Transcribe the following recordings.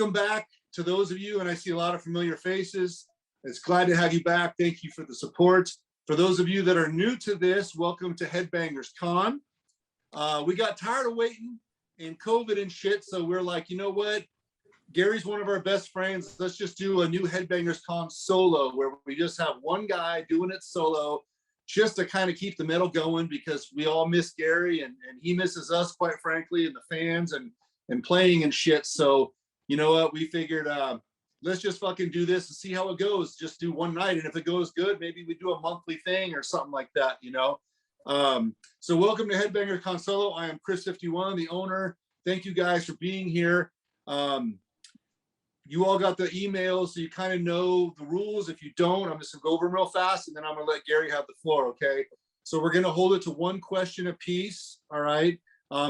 welcome back to those of you, and I see a lot of familiar faces. It's glad to have you back. Thank you for the support. For those of you that are new to this, welcome to Headbangers Con. We got tired of waiting and COVID and shit, so we're like, you know what? Gary's one of our best friends. Let's just do a new Headbangers Con solo where we just have one guy doing it solo just to kind of keep the metal going, because we all miss Gary and he misses us, quite frankly, and the fans and playing and shit. So, you know what? We figured, let's just fucking do this and see how it goes. Just do one night. And if it goes good, maybe we do a monthly thing or something like that, you know? So welcome to Headbangers Con Solo. I am Chris 51, the owner. Thank you guys for being here. You all got the emails, so you kind of know the rules. If you don't, I'm just gonna go over them real fast, and then I'm gonna let Gary have the floor, okay? So we're gonna hold it to one question apiece, all right?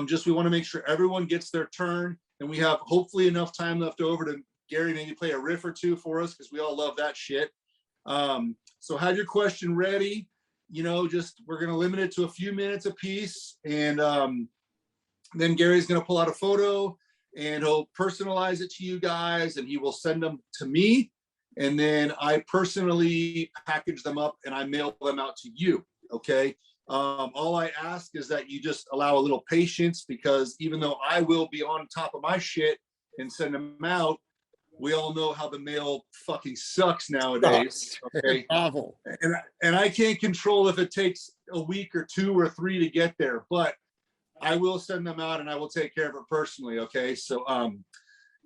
Just we wanna make sure everyone gets their turn, and we have hopefully enough time left over to Gary maybe play a riff or two for us, because we all love that shit. So have your question ready. You know, just we're gonna limit it to a few minutes apiece, and then Gary's gonna pull out a photo, and he'll personalize it to you guys, and he will send them to me. And then I personally package them up and I mail them out to you, okay? All I ask is that you just allow a little patience, because even though I will be on top of my shit and send them out, we all know how the mail fucking sucks nowadays, okay? Awful. And I can't control if it takes a week or 2 or 3 to get there, but I will send them out and I will take care of it personally, okay? So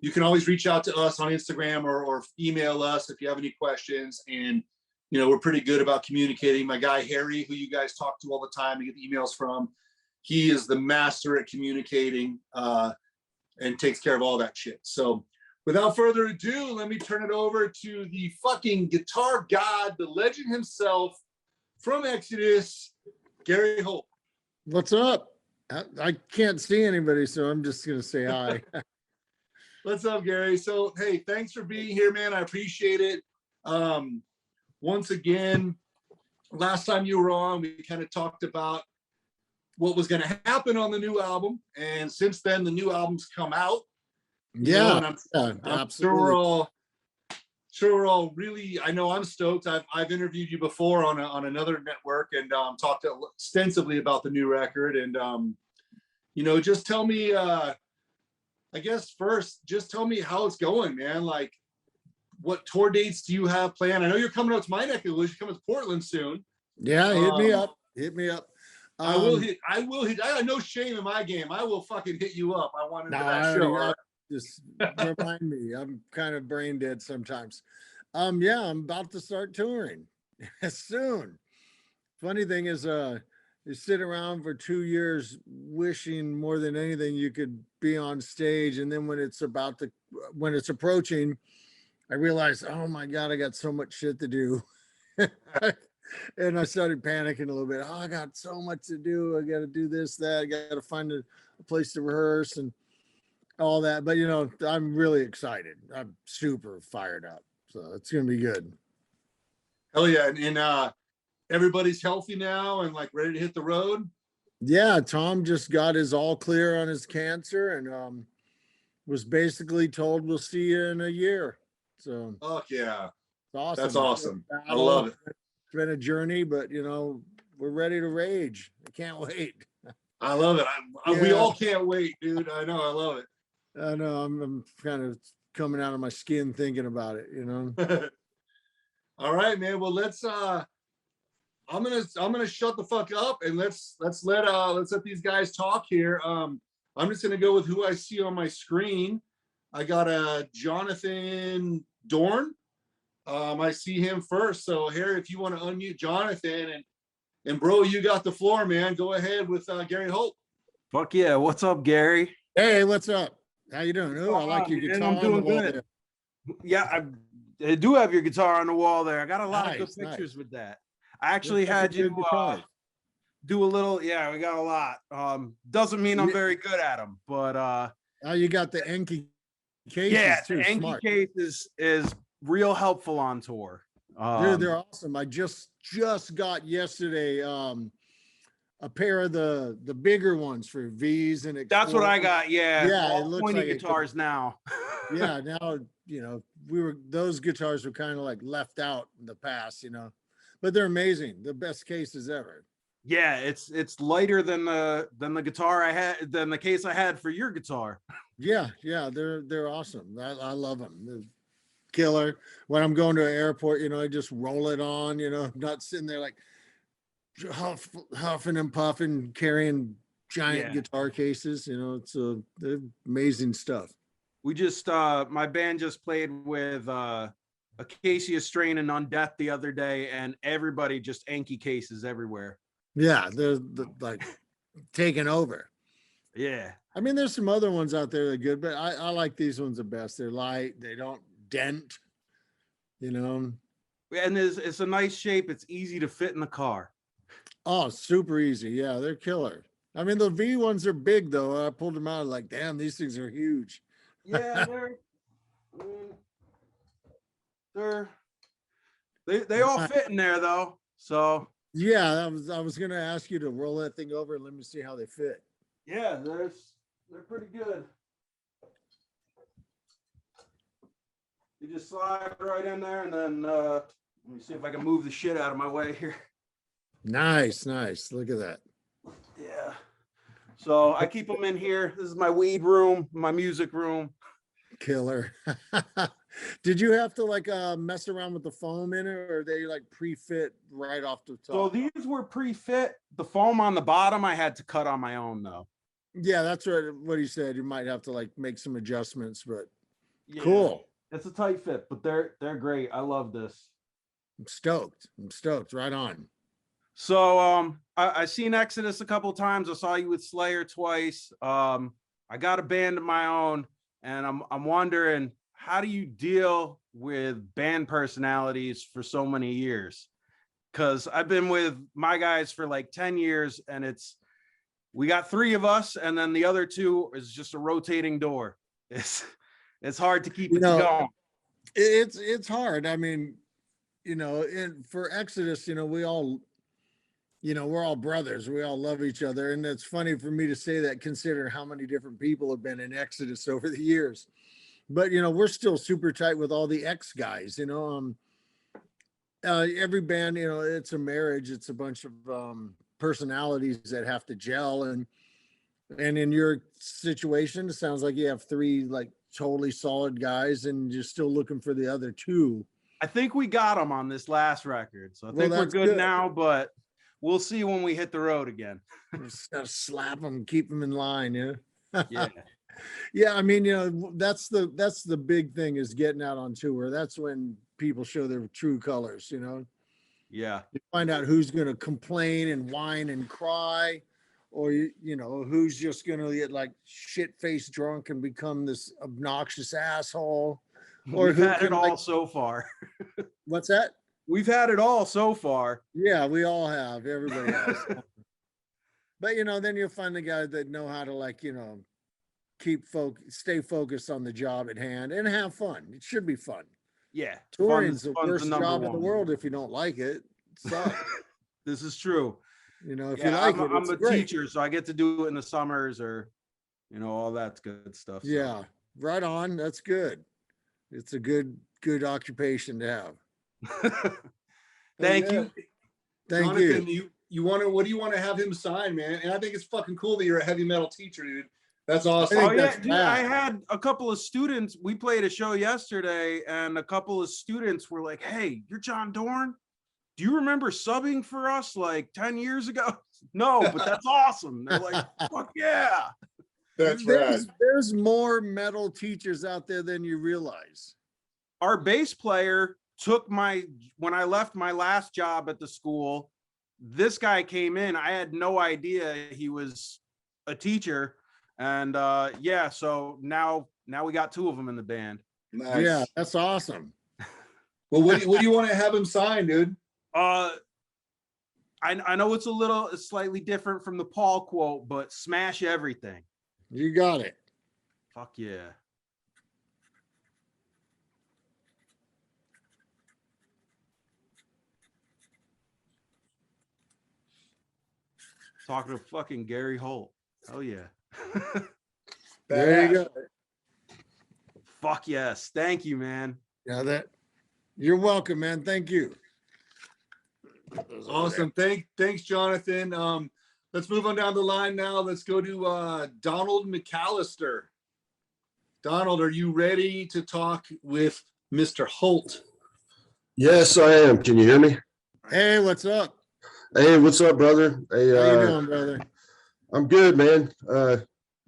you can always reach out to us on Instagram or email us if you have any questions. And, you know, we're pretty good about communicating. My guy, Harry, who you guys talk to all the time and get emails from, he is the master at communicating and takes care of all that shit. So without further ado, let me turn it over to the fucking guitar god, the legend himself from Exodus, Gary Holt. What's up? I can't see anybody, so I'm just going to say hi. What's up, Gary? So, hey, thanks for being here, man. I appreciate it. Once again, last time you were on, we kind of talked about what was going to happen on the new album. And since then, the new album's come out. Yeah, I'm sure we're all really, I know I'm stoked. I've interviewed you before on another network and talked extensively about the new record. And, you know, just tell me, I guess first, just tell me how it's going, man. Like, what tour dates do you have planned? I know you're coming up to my neck of the woods. You're coming to Portland soon. Yeah, hit me up. Hit me up. I will hit. I got no shame in my game. I will fucking hit you up. I want into that show. Just remind me. I'm kind of brain dead sometimes. Yeah, I'm about to start touring soon. Funny thing is, you sit around for 2 years wishing more than anything you could be on stage, and then when it's approaching, I realized, oh my God, I got so much shit to do. And I started panicking a little bit. Oh, I got so much to do. I got to do this, that. I got to find a place to rehearse and all that. But, you know, I'm really excited. I'm super fired up. So it's going to be good. Hell yeah. And everybody's healthy now and like ready to hit the road. Yeah. Tom just got his all clear on his cancer and was basically told we'll see you in a year. So. Fuck yeah. It's awesome. That's awesome. I love it. It's been a journey, but you know, we're ready to rage. I can't wait. I love it. We all can't wait, dude. I know. I love it. I know. I'm kind of coming out of my skin thinking about it, you know. All right, man. Well, let's I'm gonna shut the fuck up and let's let these guys talk here. I'm just gonna go with who I see on my screen. I got a Jonathan Dorn. I see him first. So Harry, if you want to unmute Jonathan and bro, you got the floor, man. Go ahead with Gary Holt. Fuck yeah. What's up, Gary? Hey, what's up? How you doing? Oh, I like your guitar. I'm doing good. Yeah, I do have your guitar on the wall there. I got a lot of good pictures with that. I actually had you do a little. Yeah, we got a lot. Doesn't mean I'm very good at them, but you got the Enki case. Yeah, the Enki case is real helpful on tour. Dude, they're awesome. I just got yesterday a pair of the bigger ones for V's and That's what I Explorers. got. Yeah. Yeah, it All looks pointy like it could- guitars now. Yeah, now, you know, those guitars were kind of like left out in the past, you know, but they're amazing. The best cases ever. Yeah, it's lighter than the guitar I had, than the case I had for your guitar. Yeah, they're awesome. I love them. They're killer. When I'm going to an airport, you know, I just roll it on, you know, I'm not sitting there like huffing and puffing, carrying giant guitar cases, you know, they're amazing stuff. We just my band just played with Acacia Strain and Undeath the other day, and everybody just Anki cases everywhere. Yeah, they're like taking over. Yeah. I mean, there's some other ones out there that are good, but I like these ones the best. They're light, they don't dent, you know. And it's a nice shape. It's easy to fit in the car. Oh, super easy. Yeah, they're killer. I mean, the V ones are big though. I pulled them out like, damn, these things are huge. Yeah, they all fit in there though. So yeah, I was gonna ask you to roll that thing over and let me see how they fit. yeah, they're pretty good. You just slide right in there, and then let me see if I can move the shit out of my way here. Nice. Look at that. Yeah. So I keep them in here. This is my weed room, my music room. Killer. Did you have to like mess around with the foam in it, or are they like pre-fit right off the top? So these were pre-fit. The foam on the bottom I had to cut on my own though. Yeah, that's what he said. You might have to like make some adjustments, but yeah, cool. It's a tight fit, but they're great. I love this. I'm stoked. Right on. So I seen Exodus a couple of times. I saw you with Slayer twice. I got a band of my own, and I'm wondering, how do you deal with band personalities for so many years? Because I've been with my guys for like 10 years, and we got 3 of us, and then the other 2 is just a rotating door. It's hard to keep it going. It's hard. I mean, you know, and for Exodus, you know, we're all brothers. We all love each other. And it's funny for me to say that, considering how many different people have been in Exodus over the years. But, you know, we're still super tight with all the X guys, you know. Every band, you know, it's a marriage. It's a bunch of personalities that have to gel. And in your situation, it sounds like you have 3 like totally solid guys, and you're still looking for the other 2. I think we got them on this last record. So I think we're good now, but we'll see when we hit the road again. Just gotta slap them, keep them in line. Yeah. Yeah. Yeah. I mean, you know, that's the big thing, is getting out on tour. That's when people show their true colors, you know? Yeah. You find out who's going to complain and whine and cry, or, you know, who's just going to get like shit-faced drunk and become this obnoxious asshole. Or We've had it all so far. What's that? We've had it all so far. Yeah, we all have. Everybody has. But, you know, then you'll find the guys that know how to, like, you know, stay focused on the job at hand and have fun. It should be fun. Yeah. Touring's the worst job in the world if you don't like it. It sucks. This is true. You know, if you like it, I'm a teacher, so I get to do it in the summers, or, you know, all that good stuff. So. Yeah, right on. That's good. It's a good occupation to have. Thank you. Thank Jonathan, you. What do you want to have him sign, man? And I think it's fucking cool that you're a heavy metal teacher, dude. That's awesome. Oh yeah, dude, I had a couple of students. We played a show yesterday, and a couple of students were like, "Hey, you're John Dorn? Do you remember subbing for us like 10 years ago?" No, but that's awesome. They're like, "Fuck yeah." That's right. There's more metal teachers out there than you realize. Our bass player took when I left my last job at the school, this guy came in. I had no idea he was a teacher. And yeah, so now we got 2 of them in the band. Nice. Yeah, that's awesome. Well, what do you want to have him sign, dude? I know it's slightly different from the Paul quote, but smash everything. You got it. Fuck yeah. talking to fucking Gary Holt. Oh yeah. There you go. Fuck yes. Thank you, man. Yeah, you're welcome, man. Thank you. Awesome. Thanks, Jonathan. Let's move on down the line now. Let's go to Donald McAllister. Donald, are you ready to talk with Mr. Holt? Yes, I am. Can you hear me? Hey, what's up? Hey, what's up, brother? Hey, How you doing, brother? I'm good, man.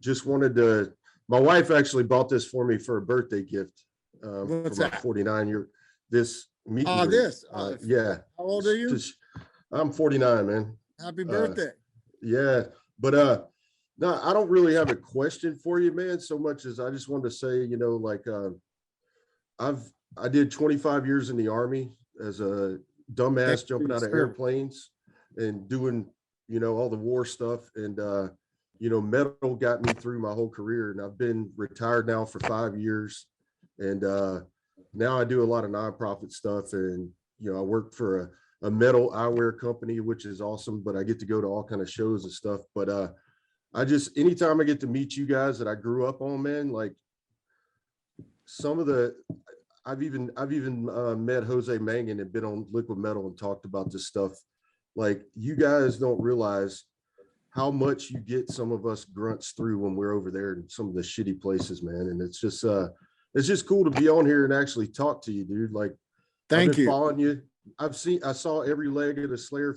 Just wanted to. My wife actually bought this for me for a birthday gift. What's for my that? 49-year. This meet. Oh, and greet. this. Yeah. How old are you? I'm 49, man. Happy birthday. Yeah, but no, I don't really have a question for you, man. So much as I just wanted to say, you know, like I did 25 years in the Army as a dumbass jumping out of airplanes and doing, you know, all the war stuff. And, you know, metal got me through my whole career. And I've been retired now for 5 years. And now I do a lot of nonprofit stuff. And, you know, I work for a metal eyewear company, which is awesome. But I get to go to all kind of shows and stuff. But I just, anytime I get to meet you guys that I grew up on, man, like some of the, I've even met Jose Mangan and been on Liquid Metal and talked about this stuff. Like, you guys don't realize how much you get some of us grunts through when we're over there in some of the shitty places, man. And it's just cool to be on here and actually talk to you, dude. Like, Thank you. Following you. I saw every leg of the Slayer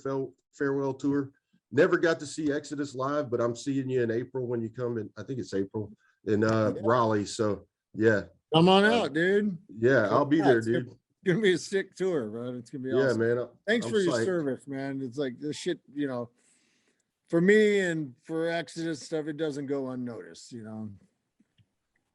farewell tour. Never got to see Exodus live, but I'm seeing you in April when you come in. I think it's April in Raleigh. So yeah. Come on out, dude. Yeah, I'll be there, dude. It's gonna be a sick tour, bro. It's gonna be awesome. Yeah, man. Thanks for your service, man. It's like this shit, you know, for me and for Exodus stuff, it doesn't go unnoticed, you know.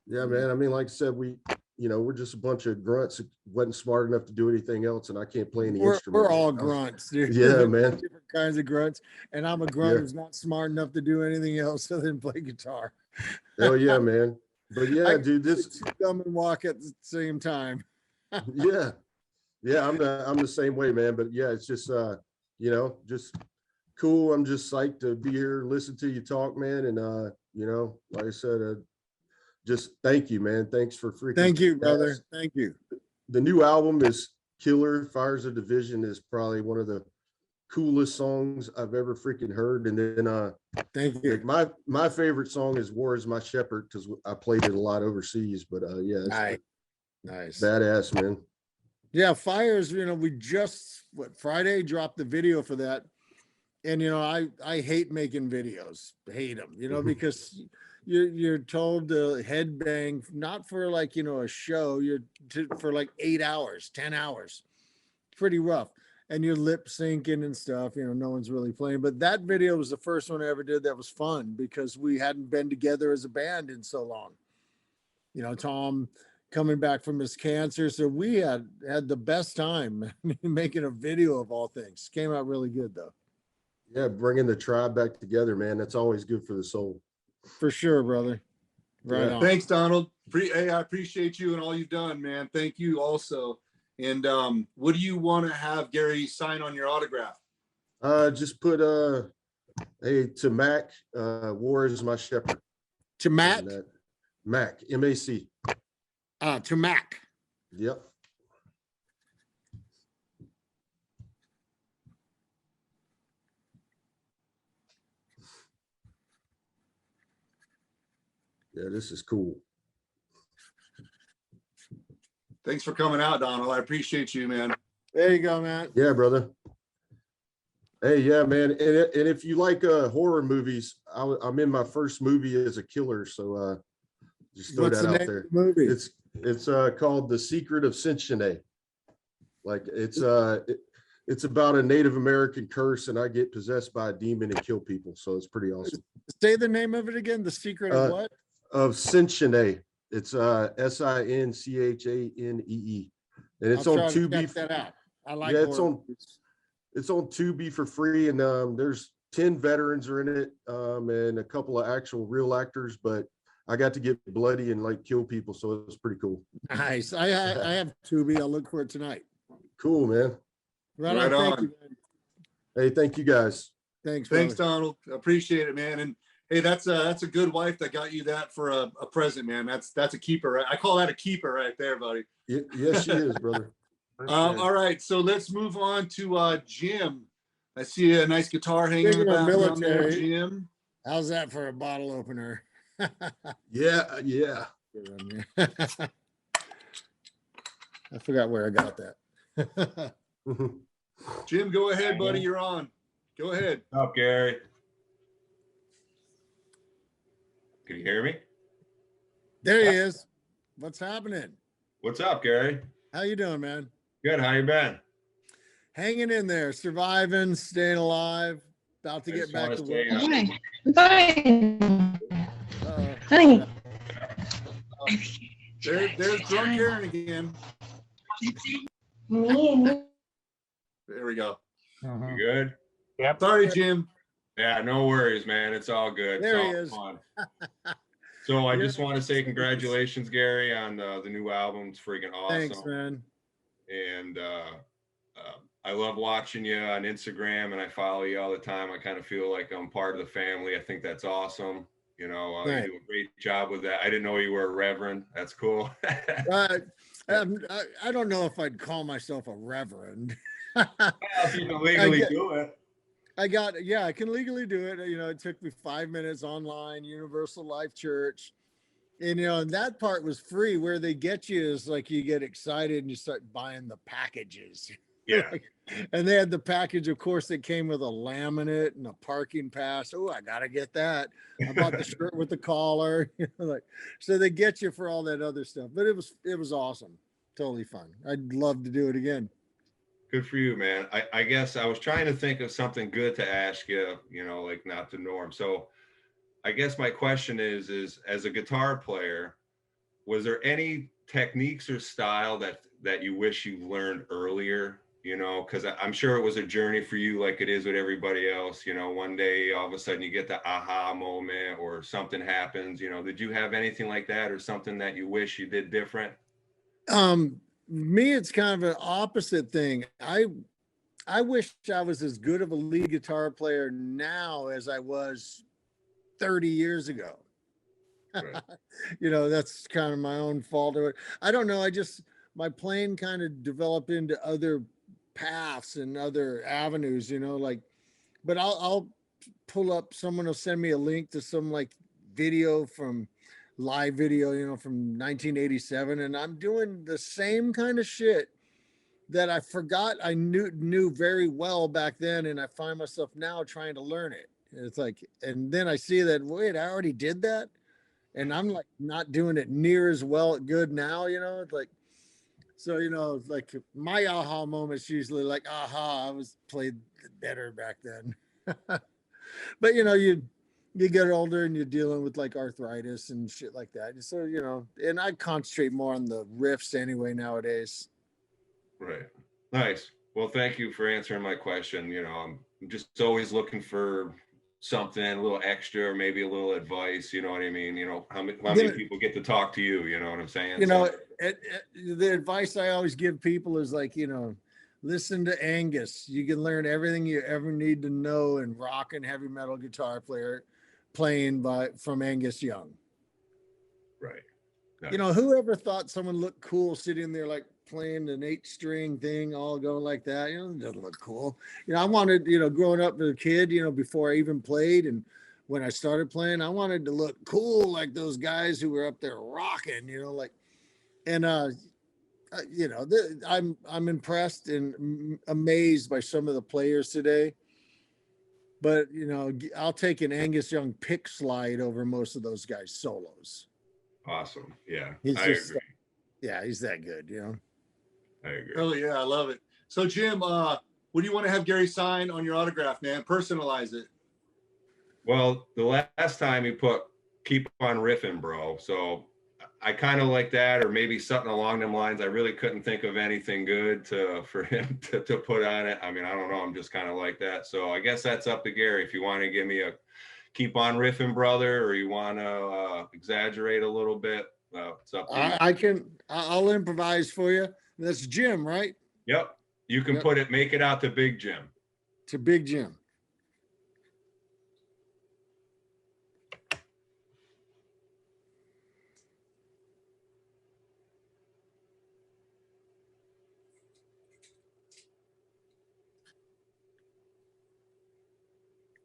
Yeah, man. I mean, like I said, we're just a bunch of grunts that wasn't smart enough to do anything else, and I can't play any instrument. We're all grunts, dude. Yeah, man. Different kinds of grunts, and I'm a grunt who's not smart enough to do anything else other than play guitar. Oh yeah, man. But yeah, dude, this dumb and walk at the same time. yeah, I'm the same way, man. But yeah, it's just you know, just cool. I'm just psyched to be here, listen to you talk, man. And you know, like I said, just thank you, man. Thanks for freaking. Thank you, brother. Thank you. The new album is killer. Fires of Division is probably one of the coolest songs I've ever freaking heard. And then thank you. Like my favorite song is War Is My Shepherd, because I played it a lot overseas. But yeah, it's nice, badass, man. Yeah, Fires, you know, we just Friday dropped the video for that. And you know, I hate making videos, hate them, you know, because you're told to headbang, not for like, you know, a show, for like 8 hours, 10 hours, pretty rough. And you're lip syncing and stuff, you know, no one's really playing. But that video was the first one I ever did that was fun, because we hadn't been together as a band in so long. You know, Tom coming back from his cancer. So we had the best time making a video of all things. Came out really good though. Yeah, bringing the tribe back together, man. That's always good for the soul. For sure, brother. Right on. Thanks, Donald. Hey, I appreciate you and all you've done, man. Thank you also. And what do you want to have Gary sign on your autograph? Just put hey, to Mac, War Is My Shepherd. To Mac? Mac, M-A-C. To Mac. Yep. Yeah, this is cool. Thanks for coming out, Donald. I appreciate you, man. There you go, man. Yeah, brother. Hey, yeah, man. And if you like horror movies, I'm in my first movie as a killer, so just throw that out there. Movie? It's called The Secret of Cincinnati. Like it's about a Native American curse, and I get possessed by a demon and kill people. So it's pretty awesome. Say the name of it again. The Secret of what? Of Cincinnati. It's Sinchane, and it's on Tubi. That out. I like. Yeah, it's on Tubi for free, and there's 10 veterans are in it, and a couple of actual real actors. But I got to get bloody and like kill people, so it was pretty cool. Nice. I have Tubi. I'll look for it tonight. Cool, man. Right on. Thank you, man. Hey, thank you guys. Thanks, Thanks, brother. Donald. Appreciate it, man. And hey, that's a good wife that got you that for a present, man. That's a keeper. Right? I call that a keeper right there, buddy. Yes, she is, brother. For sure. All right, so let's move on to Jim. I see a nice guitar hanging in the Speaking of background there, military. Jim. How's that for a bottle opener? Yeah, yeah. I forgot where I got that. Jim, go ahead, buddy. You're on. Go ahead. What's up, Gary? Can you hear me? There he is. What's happening? What's up, Gary? How you doing, man? Good. How you been? Hanging in there, surviving, staying alive, about to I get just back wanna to say, work. Fine. Uh-oh. Honey. There's drunk Aaron again. There we go. You good? Sorry, Jim. Yeah, no worries, man. It's all good. There he it's is. all fun. So I just want to say congratulations, Gary, on the new album. It's freaking awesome. Thanks, man. And I love watching you on Instagram, and I follow you all the time. I kind of feel like I'm part of the family. I think that's awesome. You know, Right. you do a great job with that. I didn't know you were a reverend. That's cool. I don't know if I'd call myself a reverend. Well, if you can legally get- do it. I can legally do it. You know, it took me 5 minutes online, Universal Life Church. And, you know, and that part was free. Where they get you is like you get excited and you start buying the packages. Yeah. And they had the package, of course, that came with a laminate and a parking pass. Oh, I got to get that. I bought the shirt with the collar. You know, like, so they get you for all that other stuff. But it was awesome. Totally fun. I'd love to do it again. Good for you, man. I guess I was trying to think of something good to ask you, you know, like not the norm. So I guess my question is as a guitar player, was there any techniques or style that you wish you learned earlier? You know, because I'm sure it was a journey for you like it is with everybody else. You know, one day all of a sudden you get the aha moment or something happens. You know, did you have anything like that or something that you wish you did different? Me, it's kind of an opposite thing. I wish I was as good of a lead guitar player now as I was 30 years ago. Right. You know, that's kind of my own fault. I don't know. My playing kind of developed into other paths and other avenues, you know, like, but I'll pull up, someone will send me a link to some like video from live video, you know, from 1987. And I'm doing the same kind of shit that I forgot I knew very well back then. And I find myself now trying to learn it. It's like, and then I see that, wait, I already did that. And I'm like not doing it near as good now, you know, it's like, so, you know, like my aha moment's usually like, aha, I was played better back then. But, you know, you get older and you're dealing with like arthritis and shit like that. So, you know, and I concentrate more on the riffs anyway nowadays. Right. Nice. Well, thank you for answering my question. You know, I'm just always looking for something a little extra or maybe a little advice. You know what I mean? You know, how many people get to talk to you? You know what I'm saying? You know, the advice I always give people is like, you know, listen to Angus. You can learn everything you ever need to know in rock and heavy metal guitar playing from Angus Young. Right. Nice. You know, whoever thought someone looked cool sitting there like playing an 8-string thing all going like that, you know, it doesn't look cool. You know, I wanted, you know, growing up as a kid, you know, before I even played and when I started playing, I wanted to look cool like those guys who were up there rocking, you know, like, and you know, I'm impressed and amazed by some of the players today. But, you know, I'll take an Angus Young pick slide over most of those guys' solos. Awesome. Yeah. He's I just, agree. yeah, he's that good, you know. I agree. Oh yeah, I love it. So Jim, what do you want to have Gary sign on your autograph, man? Personalize it. Well, the last time he put "keep on riffing, bro." So I kind of like that, or maybe something along them lines. I really couldn't think of anything good for him to put on it. I mean, I don't know. I'm just kind of like that. So I guess that's up to Gary. If you want to give me a "keep on riffing, brother," or you want to exaggerate a little bit, it's up to you. I'll improvise for you. That's Jim, right? Yep. You can Yep. make it out to Big Jim. To Big Jim.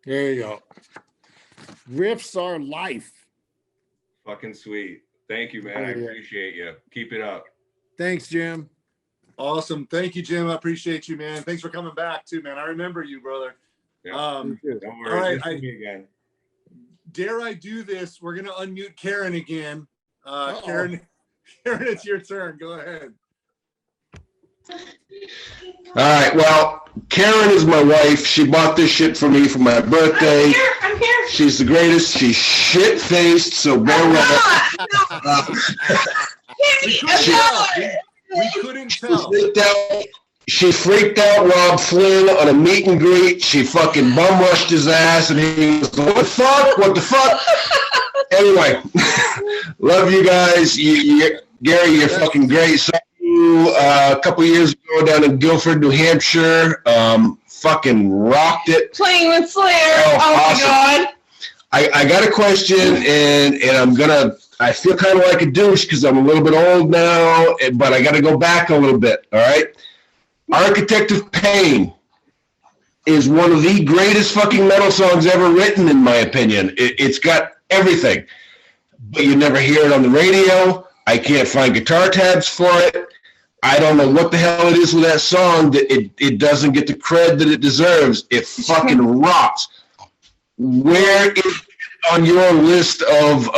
There you go. Riffs are life. Fucking sweet. Thank you, man. I appreciate you. Keep it up. Thanks, Jim. Awesome. Thank you, Jim. I appreciate you, man. Thanks for coming back too, man. I remember you, brother. Yeah. Don't worry. All right, me again. Dare I do this? We're gonna unmute Karen again. Karen, it's your turn. Go ahead. All right. Well, Karen is my wife. She bought this shit for me for my birthday. I'm here. She's the greatest. She's shit-faced, so bear with her. We couldn't tell. She freaked out Rob Flynn on a meet and greet. She fucking bum rushed his ass, and he was like, "What the fuck? What the fuck?" Anyway, love you guys. Gary, you're fucking great. So a couple years ago down in Guilford, New Hampshire, fucking rocked it. Playing with Slayer. Oh awesome. My God. I got a question, and I feel kind of like a douche because I'm a little bit old now, but I got to go back a little bit. All right. Architect of Pain is one of the greatest fucking metal songs ever written, in my opinion. It's got everything, but you never hear it on the radio. I can't find guitar tabs for it. I don't know what the hell it is with that song that it doesn't get the cred that it deserves. It fucking rocks. Where is it on your list of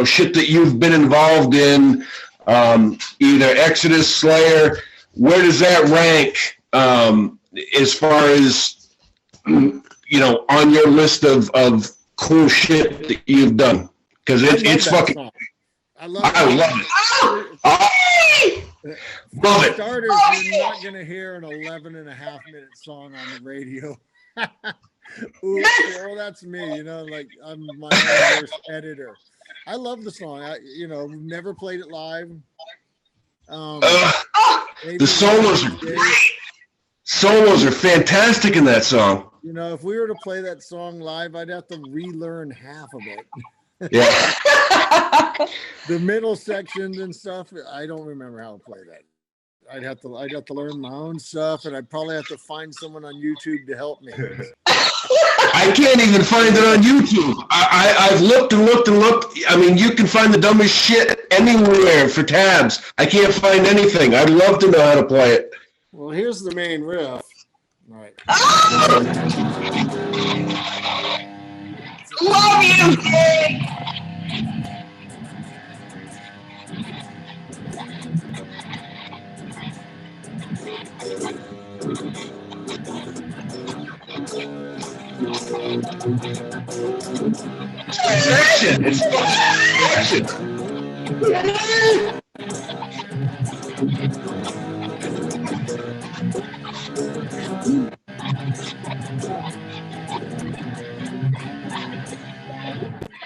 shit that you've been involved in, either Exodus, Slayer? Where does that rank as far as, on your list of cool shit that you've done? Because it's fucking, song. I love it. Love it. Starters, you're not going to hear an 11.5-minute song on the radio. Ooh, well, that's me, like I'm my own worst editor. I love the song. We've never played it live. The solos are fantastic in that song. If we were to play that song live, I'd have to relearn half of it. Yeah. The middle sections and stuff, I don't remember how to play that. I'd have to learn my own stuff, and I'd probably have to find someone on YouTube to help me. I can't even find it on YouTube. I've looked and looked and looked. I mean, you can find the dumbest shit anywhere for tabs. I can't find anything. I'd love to know how to play it. Well, here's the main riff. All right. Love you, Gary. Action! It's action!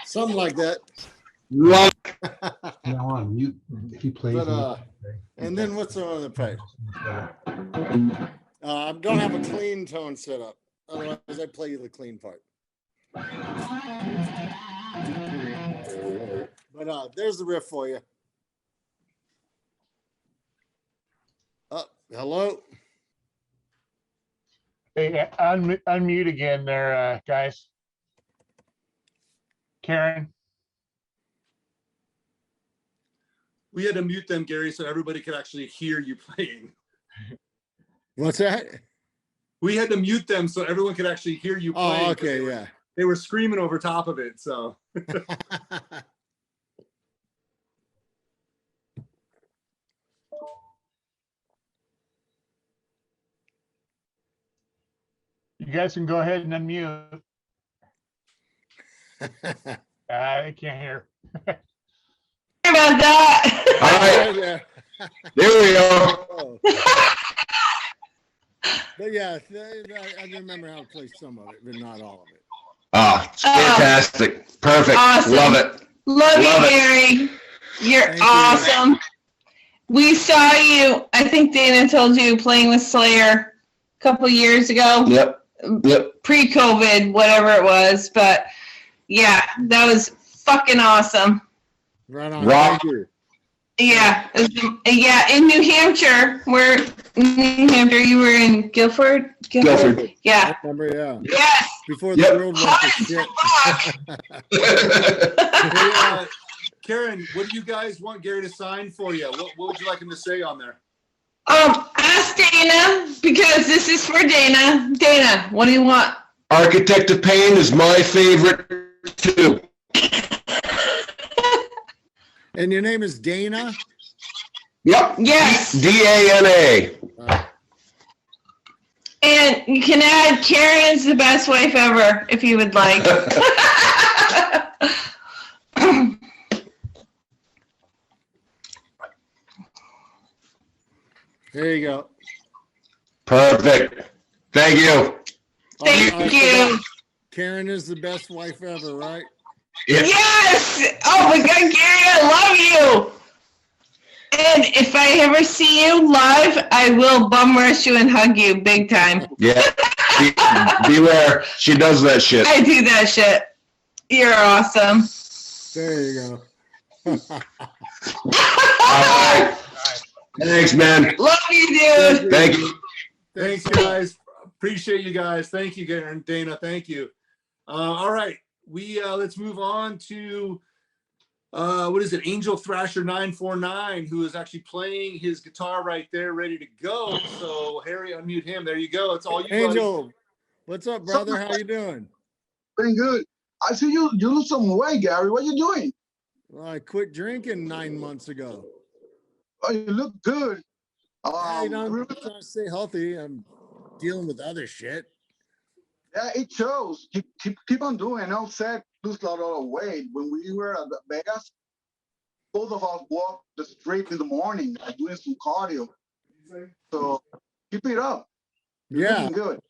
Something like that. Love. Now on mute if he plays. And then what's on the page? I don't have a clean tone set up. Otherwise, I play you the clean part. But there's the riff for you. Hello. Hey, unmute again there, guys. Karen. We had to mute them, Gary, so everybody could actually hear you playing. What's that? We had to mute them so everyone could actually hear you playing. Oh, okay, yeah. They were screaming over top of it, so. You guys can go ahead and unmute. I can't hear. About that. All right. There we go. But yeah, I remember how to play some of it, but not all of it. Oh, it's fantastic. Perfect. Awesome. Love it. Love you, Gary. You're Thank awesome. you. We saw you, I think Dana told you, playing with Slayer a couple years ago. Yep. Pre-COVID, whatever it was. But yeah, that was fucking awesome. Right on. Rock. Thank you. Yeah, yeah, in New Hampshire. Where New Hampshire? You were in Guilford. Guilford. Yeah. I remember, yeah. Yes. Before the Yep. world went to shit. Hey, Karen, what do you guys want Gary to sign for you? What would you like him to say on there? Ask Dana, because this is for Dana. Dana, what do you want? Architect of Pain is my favorite too. And your name is Dana? Yep. Yes. DANA. And you can add Karen's the best wife ever if you would like. There you go. Perfect. Thank you. Thank you. Karen is the best wife ever, right? Yeah. Yes. Oh my God, Gary, I love you. And if I ever see you live, I will bum rush you and hug you big time. Yeah. Beware. She does that shit. I do that shit. You're awesome. There you go. All right. Thanks, man. Love you, dude. Thank you. Thanks, guys. Appreciate you guys. Thank you, Gary and Dana. Thank you. All right, let's move on to what is it? Angel Thrasher 949, who is actually playing his guitar right there, ready to go. So Harry, unmute him. There you go. It's all you, Angel, buddy. what's up, brother? How you doing? Pretty good. I see you lose some weight, Gary. What you doing? Well, I quit drinking 9 months ago. Oh, you look good. Yeah, I'm Really, trying to stay healthy. I'm dealing with other shit. yeah, it shows. Keep on doing. I said lose a lot of weight. When we were at Vegas, both of us walked the street in the morning, doing some cardio. So keep it up. You're Yeah, looking good.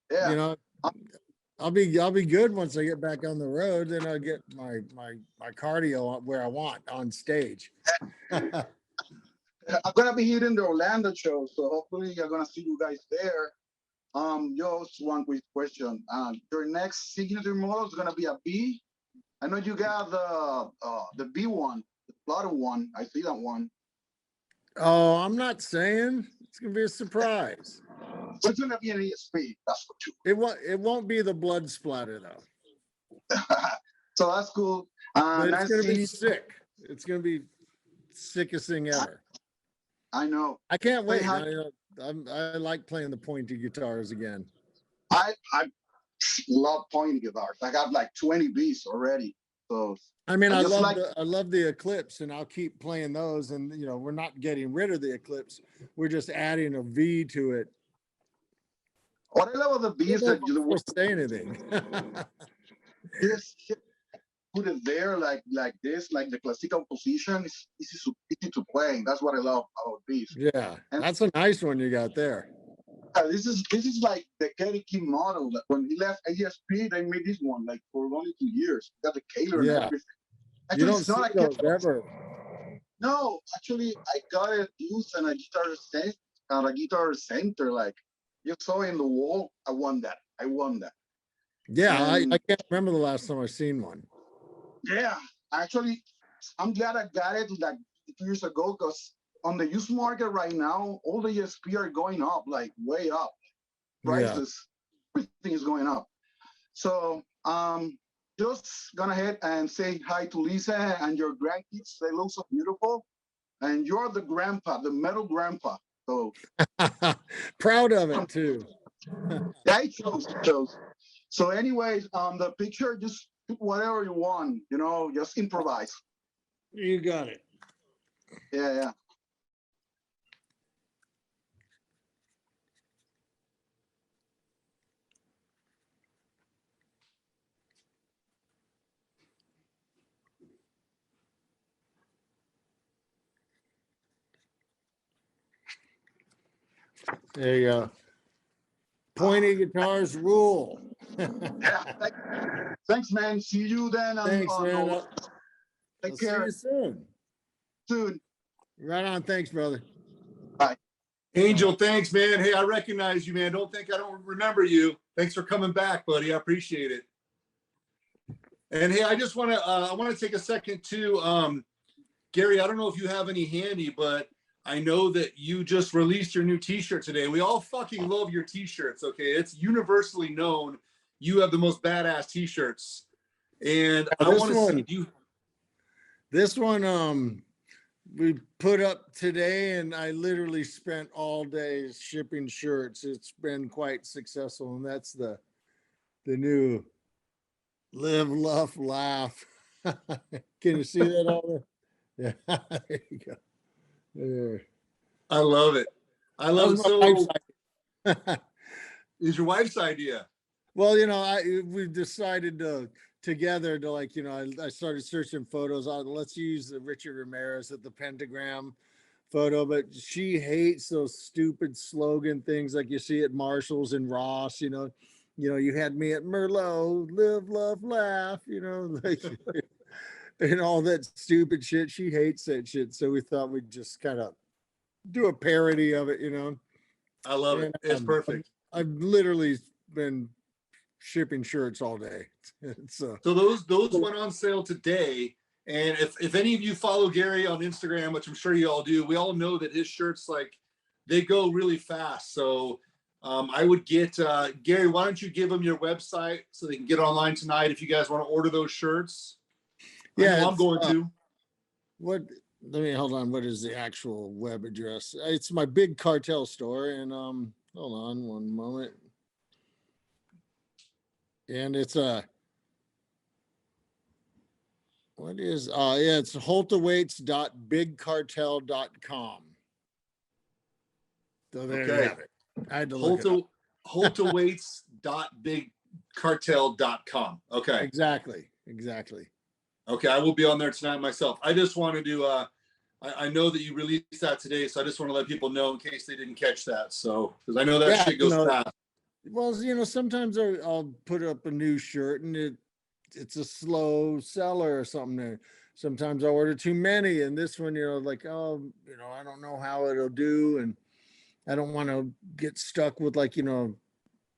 Yeah. you know, I'll be good once I get back on the road. Then I'll get my cardio where I want on stage. I'm gonna be hitting the Orlando show, so hopefully I'm gonna see you guys there. Just one quick question. Your next signature model is gonna be a B. I know you got the B one, the plotter one. I see that one. Oh, I'm not saying it's gonna be a surprise. It's gonna be an ESP. That's for sure. It won't be the blood splatter though. So that's cool. But Nice it's gonna be seeing- sick. It's gonna be sickest thing ever. I know. I can't wait. hi. I like playing the pointy guitars again. I love pointing guitars. I got like 20 Bs already. So I mean, I I just love like- I love the Eclipse, and I'll keep playing those. And we're not getting rid of the Eclipse. We're just adding a V to it. what I love about the Bs that you Don't say anything. just put it there like this, like the classical position is easy to play. That's what I love about Bs. Yeah, that's a nice one you got there. This is like the Kerry King model. That when he left ASP, they made this one like for only 2 years. Got the Kaler and Yeah. everything. You Actually, don't it's see not like those ever. No, actually, I got it used on a guitar center. Like you saw in the wall. I won that. Yeah, And- I can't remember the last time I seen one. Yeah, actually, I'm glad I got it like 2 years ago because on the used market right now, all the ESP are going up, like way up. Prices, everything is going up. So, just gonna ahead and say hi to Lisa and your grandkids. They look so beautiful, and you're the grandpa, the metal grandpa. So, Proud of it too. yeah, it shows. So, anyways, the picture just put whatever you want, just improvise. You got it. Yeah. There you go. Pointy guitars rule. Yeah. Thanks, man. See you then. Thanks, man. Take I'll see care. you soon. Soon. Right on. Thanks, brother. Angel, thanks, man. Hey, I recognize you, man. Don't think I don't remember you. Thanks for coming back, buddy. I appreciate it. And hey, I just want to take a second to Gary, I don't know if you have any handy, but I know that you just released your new t-shirt today. We all fucking love your t-shirts, okay? It's universally known you have the most badass t-shirts. And I want to see you. This one, we put up today, and I literally spent all day shipping shirts. It's been quite successful, and that's the new Live, Love, Laugh. Can you see that all there? Yeah, there you go. There. I love it. I love it. So, is your wife's idea? Well, we decided together to, like, I started searching photos on, let's use the Richard Ramirez at the pentagram photo, but she hates those stupid slogan things like you see at Marshall's and Ross, you had me at Merlot, live, love, laugh, like, and all that stupid shit. She hates that shit. So we thought we'd just kind of do a parody of it, I love it. It's perfect. I've literally been shipping shirts all day. So those went on sale today. And if any of you follow Gary on Instagram, which I'm sure you all do, we all know that his shirts, like, they go really fast. So I would get Gary, why don't you give them your website so they can get online tonight if you guys want to order those shirts? Yeah, I'm going to. Hold on. What is the actual web address? It's my Big Cartel store. And hold on one moment. And it's it's holtawaits.bigcartel.com. So there you have it. I had to look it up. holtawaits.bigcartel.com. Okay. Exactly. Okay, I will be on there tonight myself. I just wanted to I know that you released that today, so I just want to let people know in case they didn't catch that. So, because I know that shit goes fast. Well, sometimes I'll put up a new shirt and it's a slow seller or something there. Sometimes I order too many, and this one, like, I don't know how it'll do, and I don't want to get stuck with, like,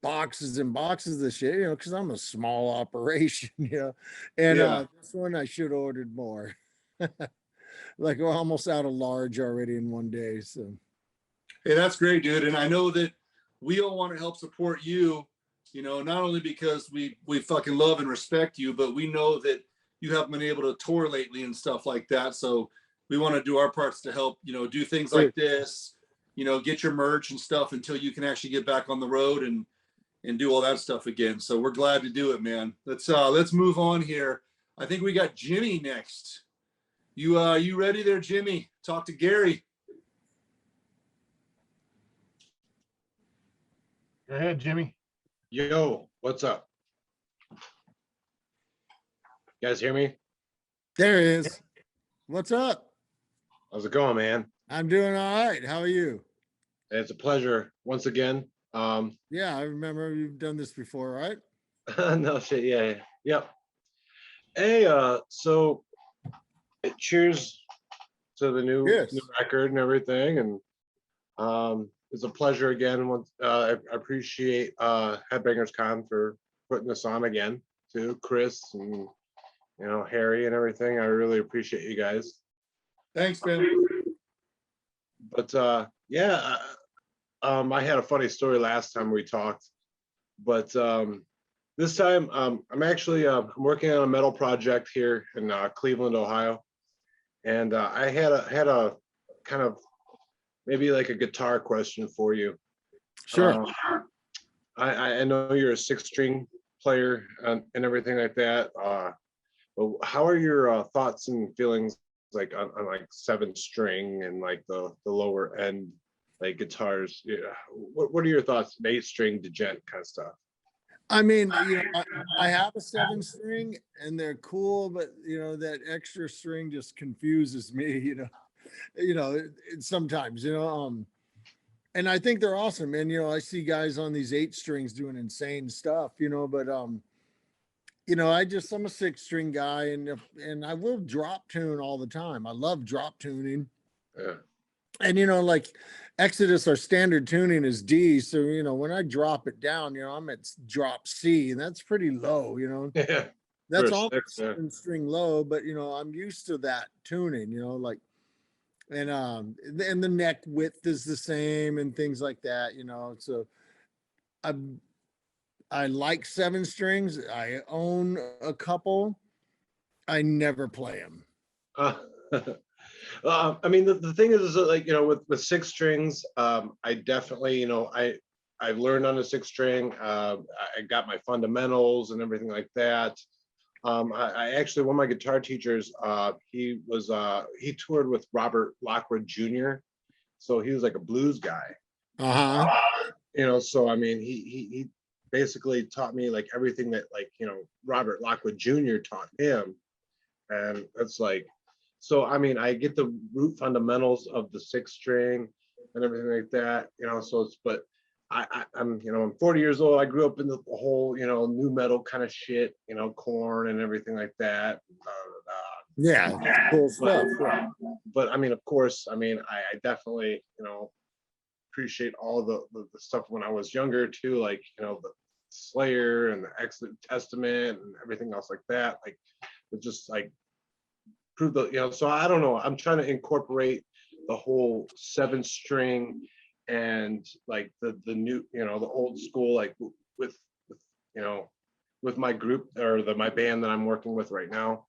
boxes and boxes of shit, because I'm a small operation, and this one I should have ordered more. Like, we're almost out of large already in one day. So, hey, that's great, dude. And I know that we all want to help support you, not only because we fucking love and respect you, but we know that you haven't been able to tour lately and stuff like that. So we want to do our parts to help, do things like this, get your merch and stuff until you can actually get back on the road and do all that stuff again. So we're glad to do it, man. Let's move on here. I think we got Jimmy next. You ready there, Jimmy? Talk to Gary. Go ahead, Jimmy. Yo, what's up? You guys hear me? There he is. What's up? How's it going, man? I'm doing all right. How are you? It's a pleasure once again. Yeah, I remember you've done this before, right? No shit. Yeah. Yep. Hey, so cheers to the new record and everything, and it's a pleasure again. I appreciate Headbangers Con for putting this on again, to Chris and Harry and everything. I really appreciate you guys. Thanks, man. But I had a funny story last time we talked, but this time I'm actually I'm working on a metal project here in Cleveland, Ohio, and I had a kind of maybe like a guitar question for you. Sure. I know you're a 6-string player and everything like that. But how are your thoughts and feelings like on like 7-string and like the lower end like guitars? Yeah. What are your thoughts? 8-string, degent kind of stuff. I mean, I have a 7-string and they're cool, but that extra string just confuses me. Sometimes, and I think they're awesome. And, I see guys on these 8 strings doing insane stuff, but, I'm a 6-string guy and I will drop tune all the time. I love drop tuning. Yeah. And, like Exodus, our standard tuning is D. So, when I drop it down, I'm at drop C, and that's pretty low, Yeah. That's For a all six, yeah. 7-string low, but I'm used to that tuning, like, and the neck width is the same and things like that, so I like 7 strings. I own a couple. I never play them. I mean, the thing is that, like, with 6 strings, I definitely, I've learned on a 6 string. I got my fundamentals and everything like that. I actually, one of my guitar teachers, he toured with Robert Lockwood Jr. So he was like a blues guy. So I mean, he basically taught me like everything that, like, Robert Lockwood Jr. taught him. And it's like, so I mean, I get the root fundamentals of the 6 string and everything like that, so it's, but I'm 40 years old. I grew up in the whole, new metal kind of shit, Corn and everything like that. Yeah, cool stuff. But I mean, of course, I mean, I definitely, appreciate all the stuff when I was younger too, like, the Slayer and the Exodus Testament and everything else like that. Like, it just like prove the, so I don't know. I'm trying to incorporate the whole 7-string and like the new, the old school, like with my group or my band that I'm working with right now.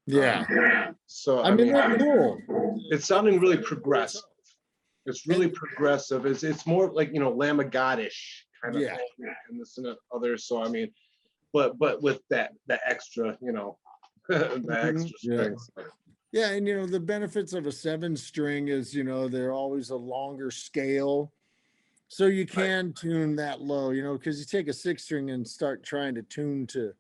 Yeah. So I mean, they're cool. It's sounding really progressive. It's really progressive. It's more like, Lamb of God-ish kind of thing, and this and that other. So I mean, but with the extra, the extra strings. Yeah, and the benefits of a 7-string is, they're always a longer scale. So you can tune that low, because you take a 6-string and start trying to tune to,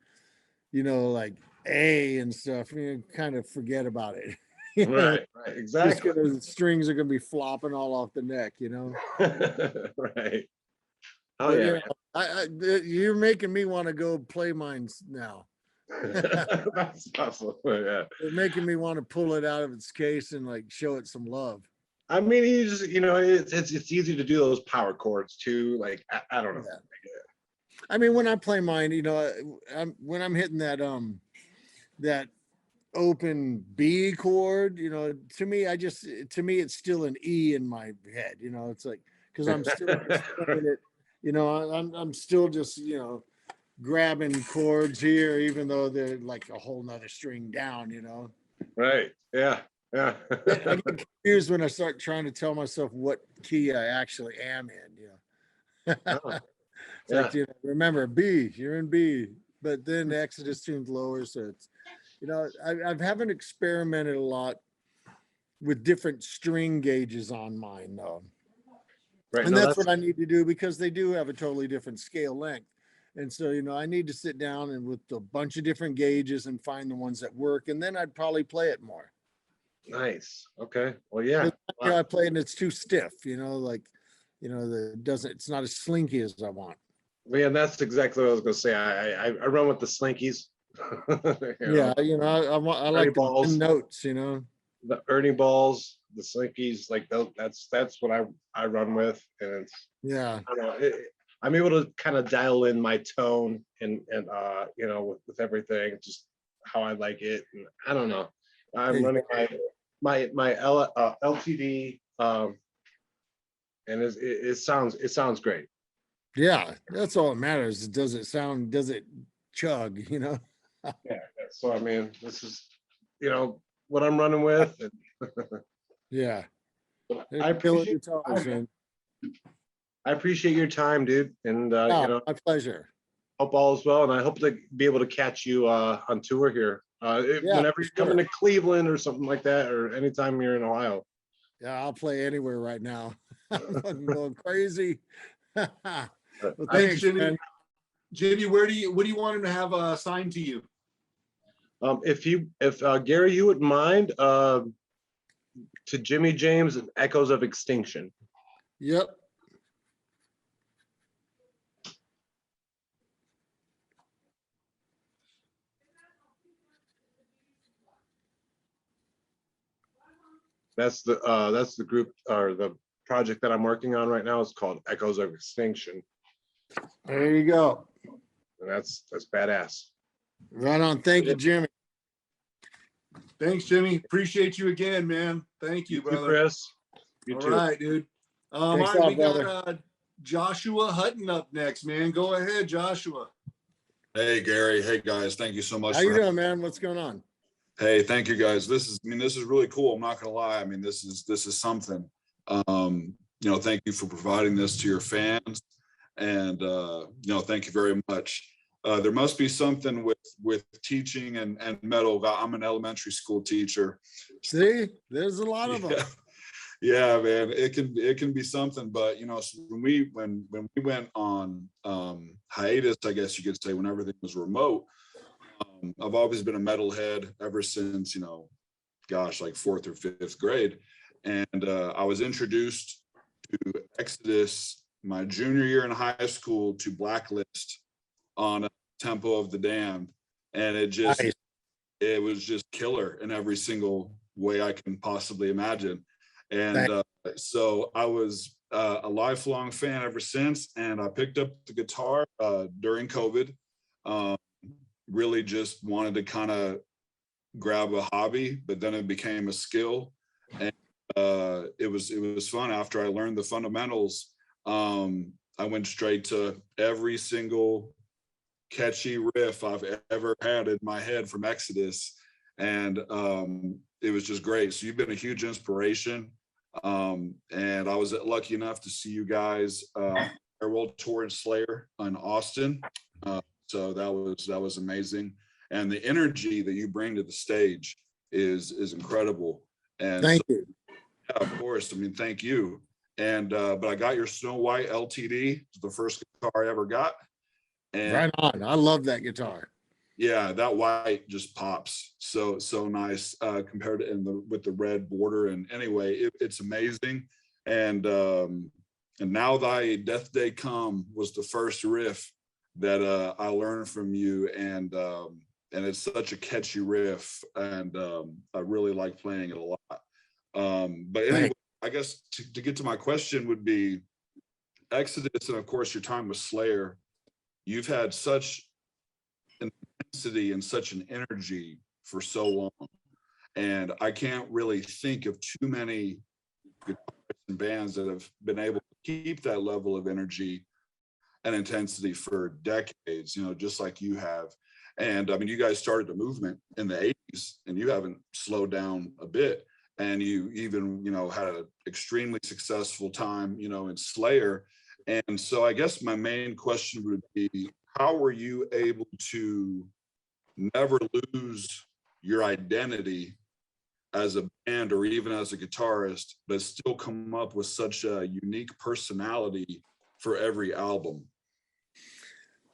like A and stuff, you kind of forget about it. Right, exactly. The strings are gonna be flopping all off the neck, Right. Oh, but, yeah. You're making me want to go play mine now. That's awesome. Yeah. You're making me want to pull it out of its case and like show it some love. I mean, you just, it's easy to do those power chords too. Like, I don't know. Yeah. I mean, when I play mine, when I'm hitting that that open B chord, to me it's still an E in my head. It's like, because I'm still playing it. I'm still just grabbing chords here, even though they're like a whole nother string down. Right. Yeah. Yeah. I get confused when I start trying to tell myself what key I actually am in. It's like, remember B, you're in B, but then the Exodus tune's lower, so it's, I haven't experimented a lot with different string gauges on mine though. Right. And that's what I need to do, because they do have a totally different scale length. And so, I need to sit down and with a bunch of different gauges and find the ones that work, and then I'd probably play it more. Nice. Okay. Well, yeah. I play and it's too stiff, it's not as slinky as I want. Well, yeah, that's exactly what I was going to say. I run with the slinkies. I like the notes, the Ernie balls, the slinkies, like that's what I run with, and it's, I don't know, I'm able to kind of dial in my tone and with everything, just how I like it. And I don't know, I'm running my LTD, and it sounds great. Yeah, that's all that matters. Does it chug, Yeah. So I mean, this is, what I'm running with. And yeah. I appreciate your time, dude. And my pleasure. Hope all is well, and I hope to be able to catch you on tour here. Whenever you're coming to Cleveland or something like that, or anytime you're in Ohio. Yeah, I'll play anywhere right now. I'm fucking going crazy. Well, thanks, Jimmy. Man. Jimmy, what do you want him to have signed to you? If Gary, you wouldn't mind, to Jimmy James and Echoes of Extinction. Yep. That's the group or the project that I'm working on right now. It's called Echoes of Extinction. There you go. And that's badass. Right on. Thank you, Jimmy. Thanks, Jimmy. Appreciate you again, man. Thank you, brother. Chris. You All too. right, dude. All Thanks right, a lot, we got brother. Joshua Hutton up next, man. Go ahead, Joshua. Hey, Gary. Hey, guys. Thank you so much. How you doing, man? What's going on? Hey, thank you, guys. This is really cool. I'm not gonna lie. I mean, this is something. Thank you for providing this to your fans, and thank you very much. There must be something with teaching and metal. I'm an elementary school teacher. See, there's a lot of them. Yeah, man, it can be something. But so when we went on hiatus, I guess you could say, when everything was remote, I've always been a metalhead ever since like 4th or 5th grade, and I was introduced to Exodus my junior year in high school to Blacklist on Tempo of the Damned, and it was just killer in every single way I can possibly imagine. And so I was a lifelong fan ever since, and I picked up the guitar during COVID. Really just wanted to kind of grab a hobby, but then it became a skill, and it was fun. After I learned the fundamentals, I went straight to every single catchy riff I've ever had in my head from Exodus, and it was just great. So you've been a huge inspiration, and I was lucky enough to see you guys our world tour in Slayer in Austin. So that was amazing, and the energy that you bring to the stage is incredible. And thank you. Yeah, of course. I mean, thank you. And but I got your Snow White LTD. It's the first guitar I ever got. And right on. I love that guitar. Yeah, that white just pops so nice compared to with the red border. And anyway, it's amazing. And Now Thy Death Day Come was the first riff that I learned from you, and it's such a catchy riff, and I really like playing it a lot. But anyway, I guess to get to my question would be Exodus, and of course your time with Slayer. You've had such an intensity and such an energy for so long, and I can't really think of too many guitarists and bands that have been able to keep that level of energy and intensity for decades, just like you have. And I mean, you guys started a movement in the 80s, and you haven't slowed down a bit. And you even, had an extremely successful time, in Slayer. And so I guess my main question would be, how were you able to never lose your identity as a band or even as a guitarist, but still come up with such a unique personality for every album?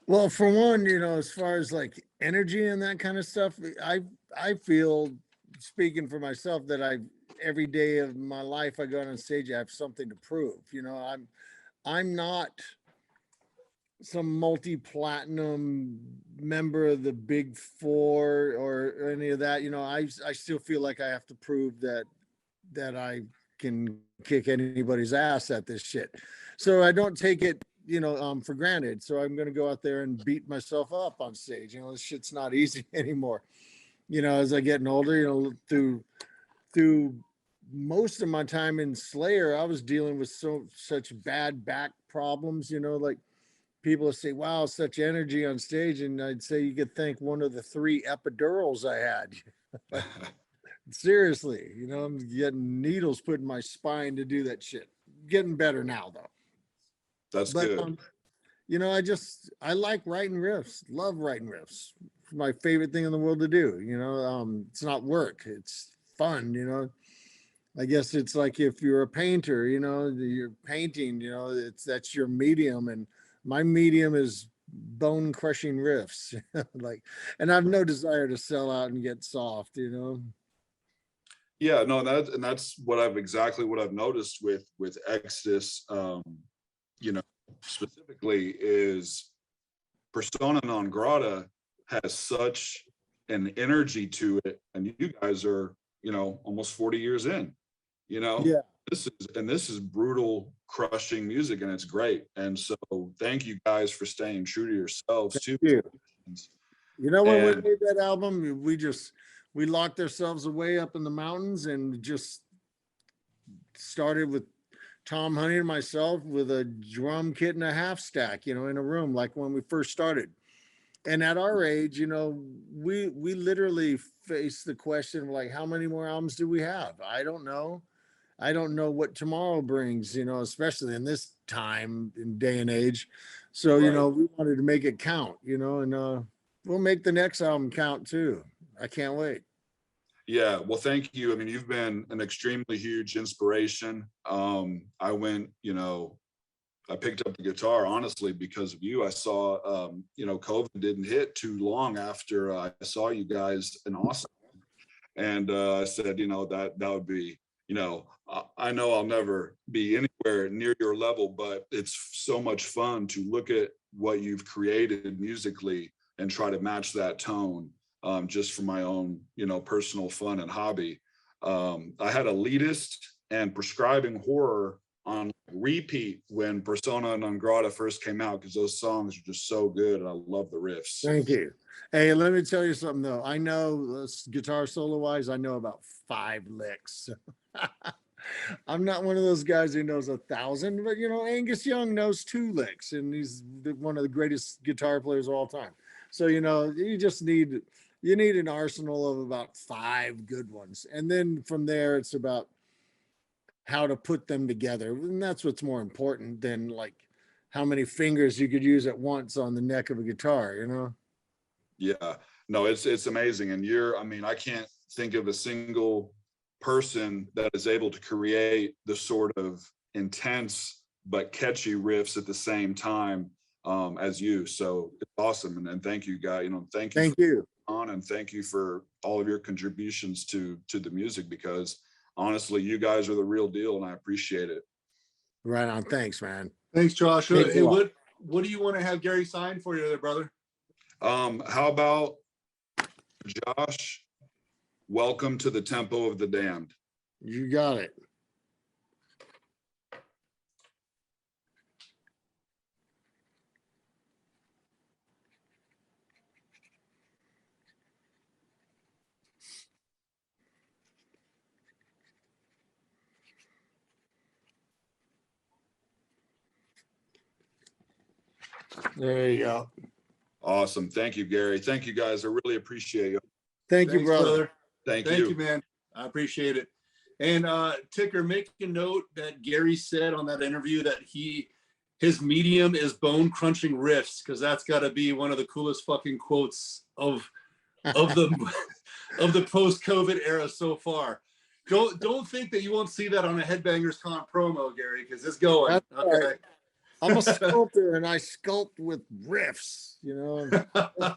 Well, for one, as far as like energy and that kind of stuff, I feel, speaking for myself, that every day of my life I go on stage, I have something to prove. I'm not some multi-platinum member of the Big Four or any of that. I still feel like I have to prove that I can kick anybody's ass at this shit. So I don't take it for granted. So I'm going to go out there and beat myself up on stage. This shit's not easy anymore. As I get older, through most of my time in Slayer, I was dealing with such bad back problems, like people say, wow, such energy on stage. And I'd say you could thank one of the 3 epidurals I had. Seriously, I'm getting needles put in my spine to do that shit. Getting better now though. That's good. I like writing riffs, love writing riffs. It's my favorite thing in the world to do. It's not work, it's fun. I guess it's like if you're a painter, you're painting, that's your medium, and my medium is bone crushing riffs. And I have no desire to sell out and get soft. Yeah, no, that's exactly what I've noticed with Exodus. Specifically, is Persona Non Grata has such an energy to it, and you guys are almost 40 years in. Yeah, this is brutal, crushing music, and it's great. And so thank you guys for staying true to yourselves too. You know, when we And made that album, we locked ourselves away up in the mountains and just started with Tom Honey and myself with a drum kit and a half stack, you know, in a room like when we first started. And at our age, you know, we literally face the question of like, how many more albums do we have? I don't know. I don't know what tomorrow brings, you know, especially in this time and day and age. So, you know, we wanted to make it count, you know, and we'll make the next album count too. I can't wait. yeah, well, thank you. I mean, you've been an extremely huge inspiration. I went, you know, I picked up the guitar honestly because of you. I saw, you know, COVID didn't hit too long after I saw you guys in Austin, and I said, you know, that would be, you know, I know I'll never be anywhere near your level, but it's so much fun to look at what you've created musically and try to match that tone, just for my own, you know, personal fun and hobby. I had Elitist and Prescribing Horror on repeat when Persona non grata first came out because those songs are just so good and I love the riffs. Thank you. Hey, let me tell you something though. I know guitar solo wise, I know about 5 licks. I'm not one of those guys who knows 1,000, but you know, Angus Young knows 2 licks and he's one of the greatest guitar players of all time. So, you know, you need an arsenal of about 5 good ones. And then from there, it's about how to put them together. And that's what's more important than like how many fingers you could use at once on the neck of a guitar, you know? Yeah, no, it's amazing. And I mean, I can't think of a single person that is able to create the sort of intense but catchy riffs at the same time as you. So it's awesome. And thank you, guys. You know, thank you on, and thank you for all of your contributions to the music, because honestly, you guys are the real deal and I appreciate it. Right on. Thanks, man. Thanks, Josh. Hey, what do you want to have Gary sign for you there, brother? How about Josh? Welcome to the Tempo of the Damned. You got it. There you go. Awesome. Thank you, Gary. Thank you, guys. I really appreciate you. Thank you, brother. Thank you, you, man. I appreciate it. And Ticker, make a note that Gary said on that interview that his medium is bone crunching riffs, because that's got to be one of the coolest fucking quotes of the of the post-COVID era so far. Don't think that you won't see that on a Headbangers Con promo, Gary, because it's going. That's okay. right. I'm a sculptor and I sculpt with riffs, you know. I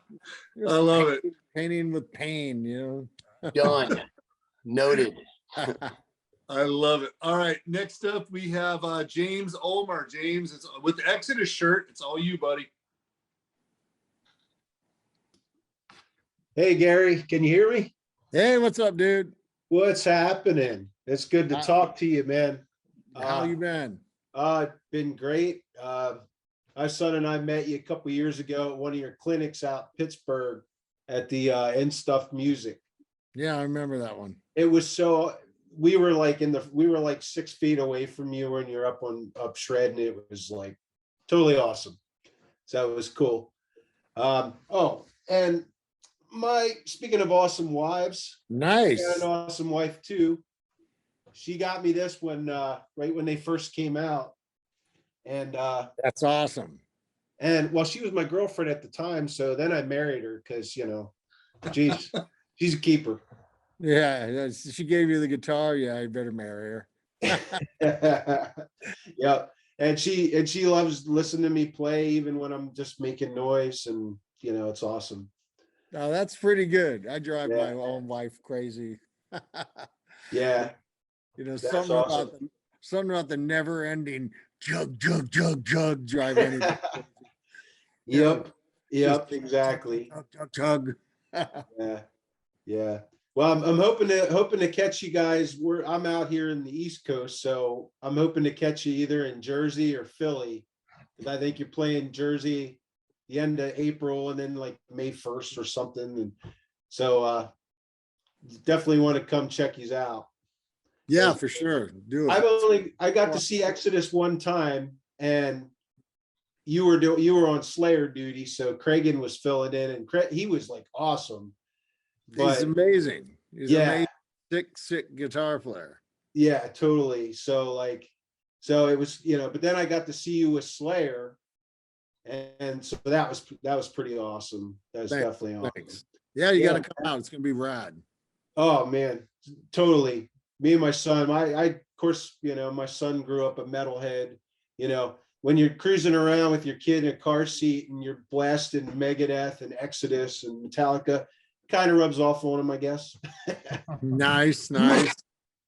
love it. Painting with pain, you know. Done. Noted. I love it. All right. Next up, we have James Ulmer. James, it's with the Exodus shirt. It's all you, buddy. Hey, Gary, can you hear me? Hey, what's up, dude? What's happening? It's good to talk to you, man. How you been? Been great. My son and I met you a couple years ago at one of your clinics out in Pittsburgh at the End Stuff Music. Yeah, I remember that one. It was so, we were like 6 feet away from you when you're up shredding. It was like totally awesome. So it was cool. And speaking of awesome wives, nice. I got an awesome wife too. She got me this when right when they first came out. And that's awesome. And well, she was my girlfriend at the time, so then I married her because, you know, she's a keeper. Yeah, she gave you the guitar. Yeah, you better marry her. Yeah, and she loves listening to me play even when I'm just making noise, and you know, it's awesome. Oh, that's pretty good. I drive my own wife crazy. Yeah, you know, something about the never-ending jug drive anybody. Yep, exactly. Chug. Yeah. Well, I'm hoping to catch you guys. I'm out here in the East Coast, so I'm hoping to catch you either in Jersey or Philly. I think you're playing Jersey the end of April and then like May 1st or something. And so definitely want to come check you out. Yeah, for sure. Do it. I got to see Exodus one time, and you were on Slayer duty, so Cragen was filling in, and he was like awesome. He's amazing. He's amazing. Sick guitar player. Yeah, totally. So it was, but then I got to see you with Slayer, and so that was pretty awesome. That was definitely awesome. Yeah, you got to come out. It's gonna be rad. Oh man, totally. Me and my son, I of course, my son grew up a metalhead. When you're cruising around with your kid in a car seat and you're blasting Megadeth and Exodus and Metallica, kind of rubs off on him, I guess. Nice.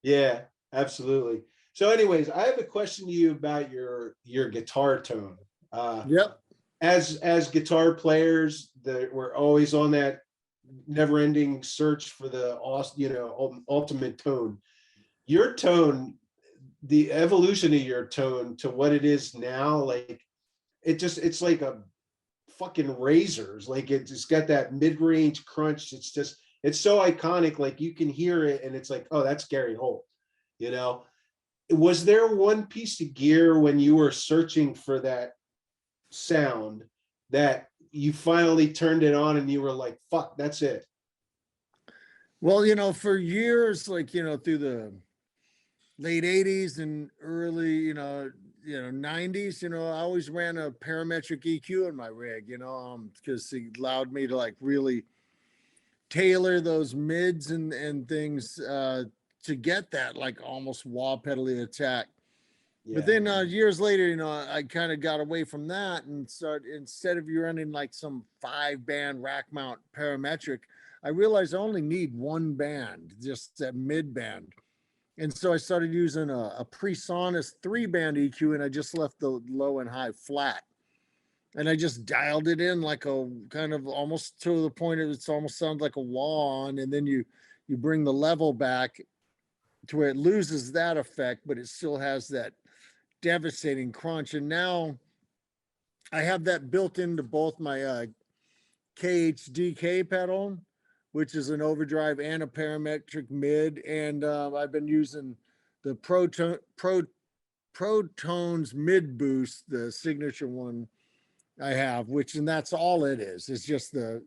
Yeah, absolutely. So anyways, I have a question to you about your guitar tone. Yep. As guitar players, we're always on that never-ending search for the ultimate tone. Your tone, the evolution of your tone to what it is now, like it's like a fucking razors. Like it's got that mid-range crunch. It's so iconic. Like you can hear it and it's like, oh, that's Gary Holt. Was there one piece of gear when you were searching for that sound that you finally turned it on and you were like, fuck, that's it? Well, for years, like, through the late 80s and early, 90s, I always ran a parametric EQ in my rig, because it allowed me to like really tailor those mids and things to get that like almost wah pedally attack. Yeah. But then years later, I kind of got away from that and instead of you running like some 5-band rack mount parametric, I realized I only need one band, just that mid band. And so I started using a PreSonus 3-band EQ, and I just left the low and high flat. And I just dialed it in like a kind of almost to the point it almost sounds like a wah on, and then you bring the level back to where it loses that effect, but it still has that devastating crunch. And now I have that built into both my KHDK pedal, which is an overdrive and a parametric mid. And I've been using the Protones mid boost, the signature one I have, and that's all it is. It's just the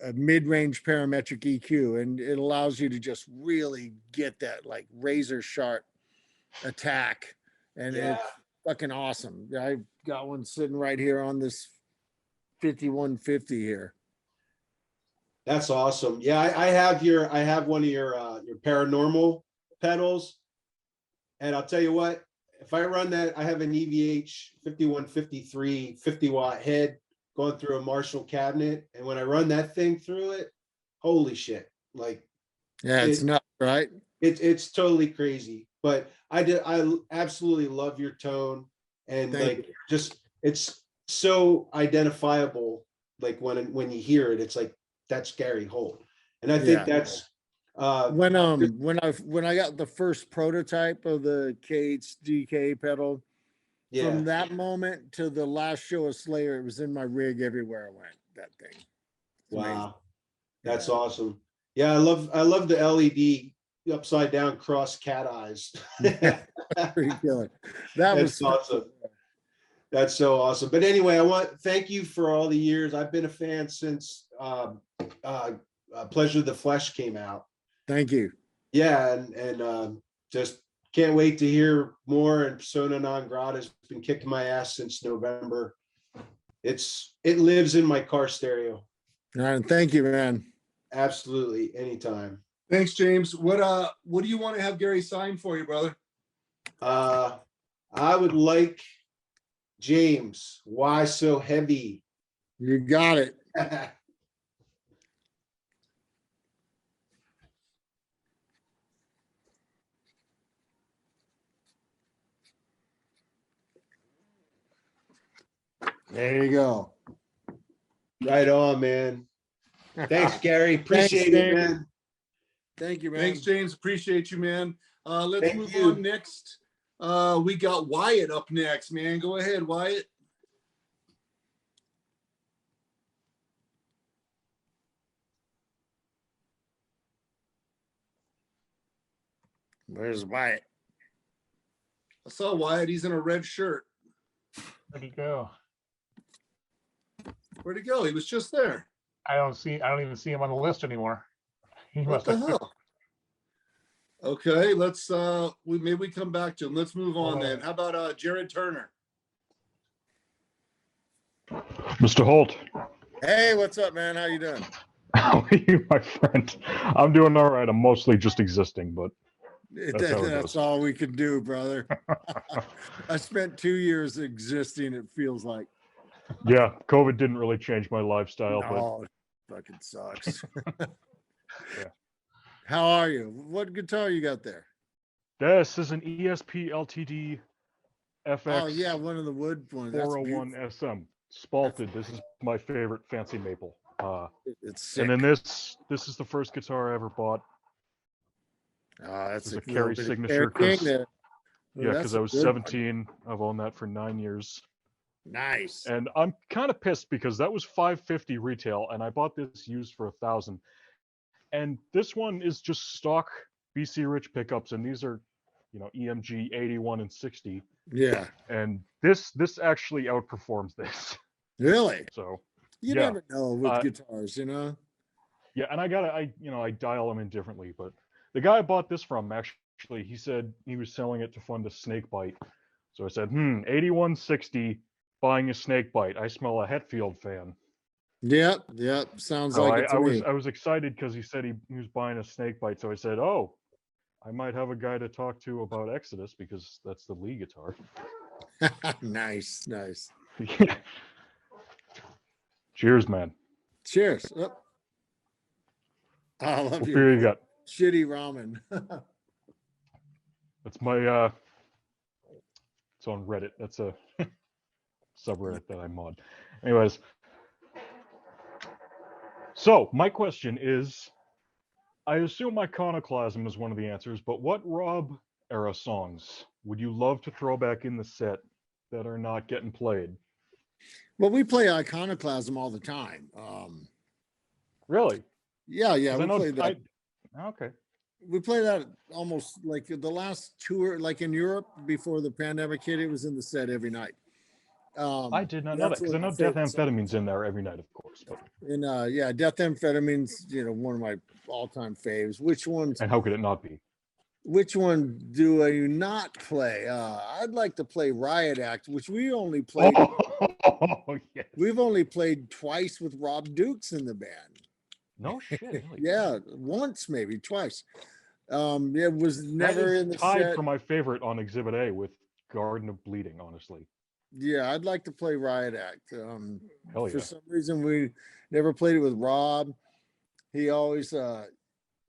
a mid-range parametric EQ, and it allows you to just really get that like razor sharp attack. And it's fucking awesome. I've got one sitting right here on this 5150 here. That's awesome. Yeah, I have one of your paranormal pedals, and I'll tell you what, if I run that, I have an EVH 5153 50-watt head going through a Marshall cabinet, and when I run that thing through it, holy shit! Like, yeah, it's nuts, right? It's totally crazy. But I absolutely love your tone, and it's so identifiable. Like when you hear it, it's like, that's Gary Holt. And I think that's when I got the first prototype of the KHDK pedal, from that moment to the last show of Slayer, it was in my rig everywhere I went, that thing. Wow. That's awesome. Yeah, I love the LED upside down cross cat eyes. Pretty killer. That's awesome. That's so awesome. But anyway, thank you for all the years. I've been a fan since Pleasure of the Flesh came out. Thank you. Yeah, and just can't wait to hear more. And Persona Non Grata has been kicking my ass since November. It lives in my car stereo. All right, thank you, man. Absolutely, anytime. Thanks, James. What do you want to have Gary sign for you, brother? I would like James, Why So Heavy? You got it. There you go. Right on, man. Thanks, Gary. Appreciate it, man. Thank you, man. Thanks, James. Appreciate you, man. Let's move on next. We got Wyatt up next, man. Go ahead, Wyatt. Where's Wyatt? I saw Wyatt. He's in a red shirt. Where'd he go? Where'd he go? He was just there. I don't even see him on the list anymore. He What must the have. hell? Okay, let's maybe we come back to him. Let's move on then. How about Jared Turner? Mr. Holt. Hey, what's up, man? How you doing? How are you, my friend? I'm doing all right. I'm mostly just existing, but That's all we can do, brother. I spent 2 years existing, it feels like. Yeah, COVID didn't really change my lifestyle, No, it fucking sucks. Yeah. How are you? What guitar you got there? This is an ESP LTD FX. Oh yeah, one of the wood ones. 401 SM spalted. This is my favorite fancy maple. It's sick. And then this is the first guitar I ever bought. That's a Kerry signature. Yeah, because I was 17. I've owned that for 9 years. Nice. And I'm kind of pissed because that was $550 retail, and I bought this used for $1,000. And this one is just stock BC Rich pickups, and these are, EMG 81 and 60. Yeah. And this actually outperforms this. Really? So you never know with guitars, Yeah, and I dial them in differently, but the guy I bought this from actually, he said he was selling it to fund a snake bite. So I said, 8160 buying a snake bite. I smell a Hetfield fan. Yep. Sounds like it to me. I was excited because he said he was buying a snake bite. So I said, oh, I might have a guy to talk to about Exodus because that's the Lee guitar. Nice. Cheers, man. Cheers. Oh. I love what beer you got? Shitty ramen. That's my it's on Reddit. That's a subreddit that I mod. Anyways, so my question is, I assume Iconoclasm is one of the answers, but what Rob era songs would you love to throw back in the set that are not getting played? Well, we play Iconoclasm all the time. Really? Yeah, we play that. Okay. We play that almost like the last tour, like in Europe before the pandemic hit, it was in the set every night. I did not know that because I know Death Amphetamine's in there every night, of course. But... And Death Amphetamine's, one of my all-time faves. Which ones? And how could it not be? Which one do you not play? I'd like to play Riot Act, which we only played. Yes. We've only played twice with Rob Dukes in the band. No shit. Really? Yeah, once maybe twice. It was never in the tied set. for my favorite on Exhibit A with Garden of Bleeding, honestly. Yeah, I'd like to play Riot Act. Hell yeah. For some reason, we never played it with Rob. He always, it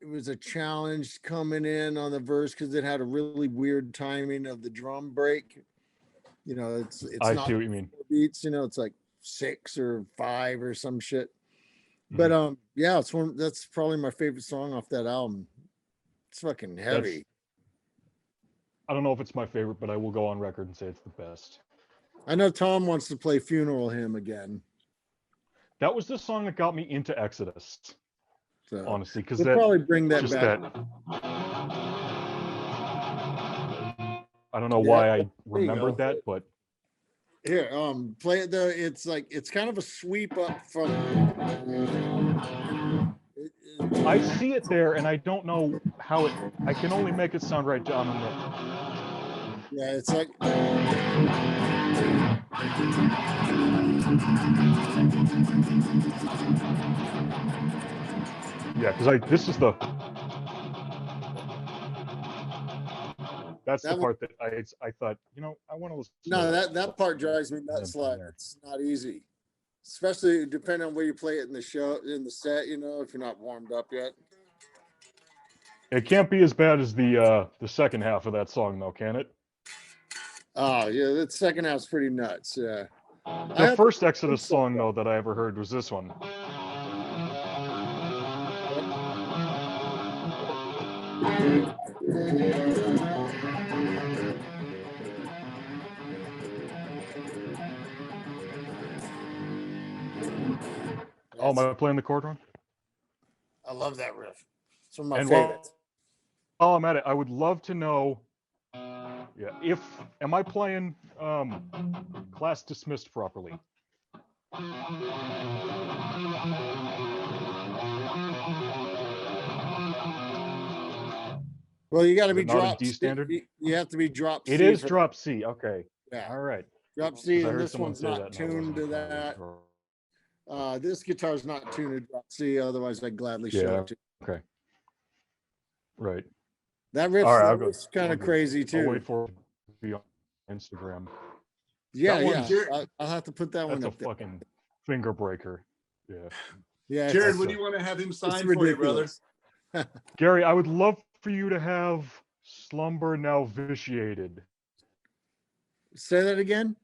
was a challenge coming in on the verse because it had a really weird timing of the drum break. It's I not see what you mean. beats. It's like 6 or 5 or some shit. But yeah, that's probably my favorite song off that album. It's fucking heavy. I don't know if it's my favorite, but I will go on record and say it's the best. I know Tom wants to play Funeral Hymn again. That was the song that got me into Exodus. So, honestly, because we'll probably bring that back. I don't know why I remembered that, but here, play it. It's kind of a sweep up from. I see it there, and I don't know how it. I can only make it sound right down on the. Yeah, it's like. Yeah, because this is the. That's the part that I thought, I want to listen. No, that part drives me nuts. Like it's not easy, especially depending on where you play it in the set. If you're not warmed up yet. It can't be as bad as the second half of that song, though, can it? Oh yeah, that second half's pretty nuts. Yeah. The first Exodus song though that I ever heard was this one. Oh, am I playing the chord wrong? I love that riff. It's one of my favorites. I'm at it, I would love to know. Yeah, am I playing class dismissed properly? Well, you got to Is be it not in drop D C. standard? You have to be drop C. It is for- drop C. Okay. Yeah. All right. Drop C, 'Cause I and heard this someone one's say not that and I tuned to wasn't that. sure. This guitar's not tuned to drop C. Otherwise, I'd gladly show Yeah. it to you. Okay. Right. That riff's, All right, that riff's kind of crazy I'll too. wait for it to be on Instagram. Yeah, That yeah. one's- I'll have to put that one That's up a there. fucking finger breaker. Yeah. Yeah, Jared, it's- what do you want to have him it's sign for you, brother? ridiculous. Gary, I would love for you to have Slumber Now Vitiated. Say that again.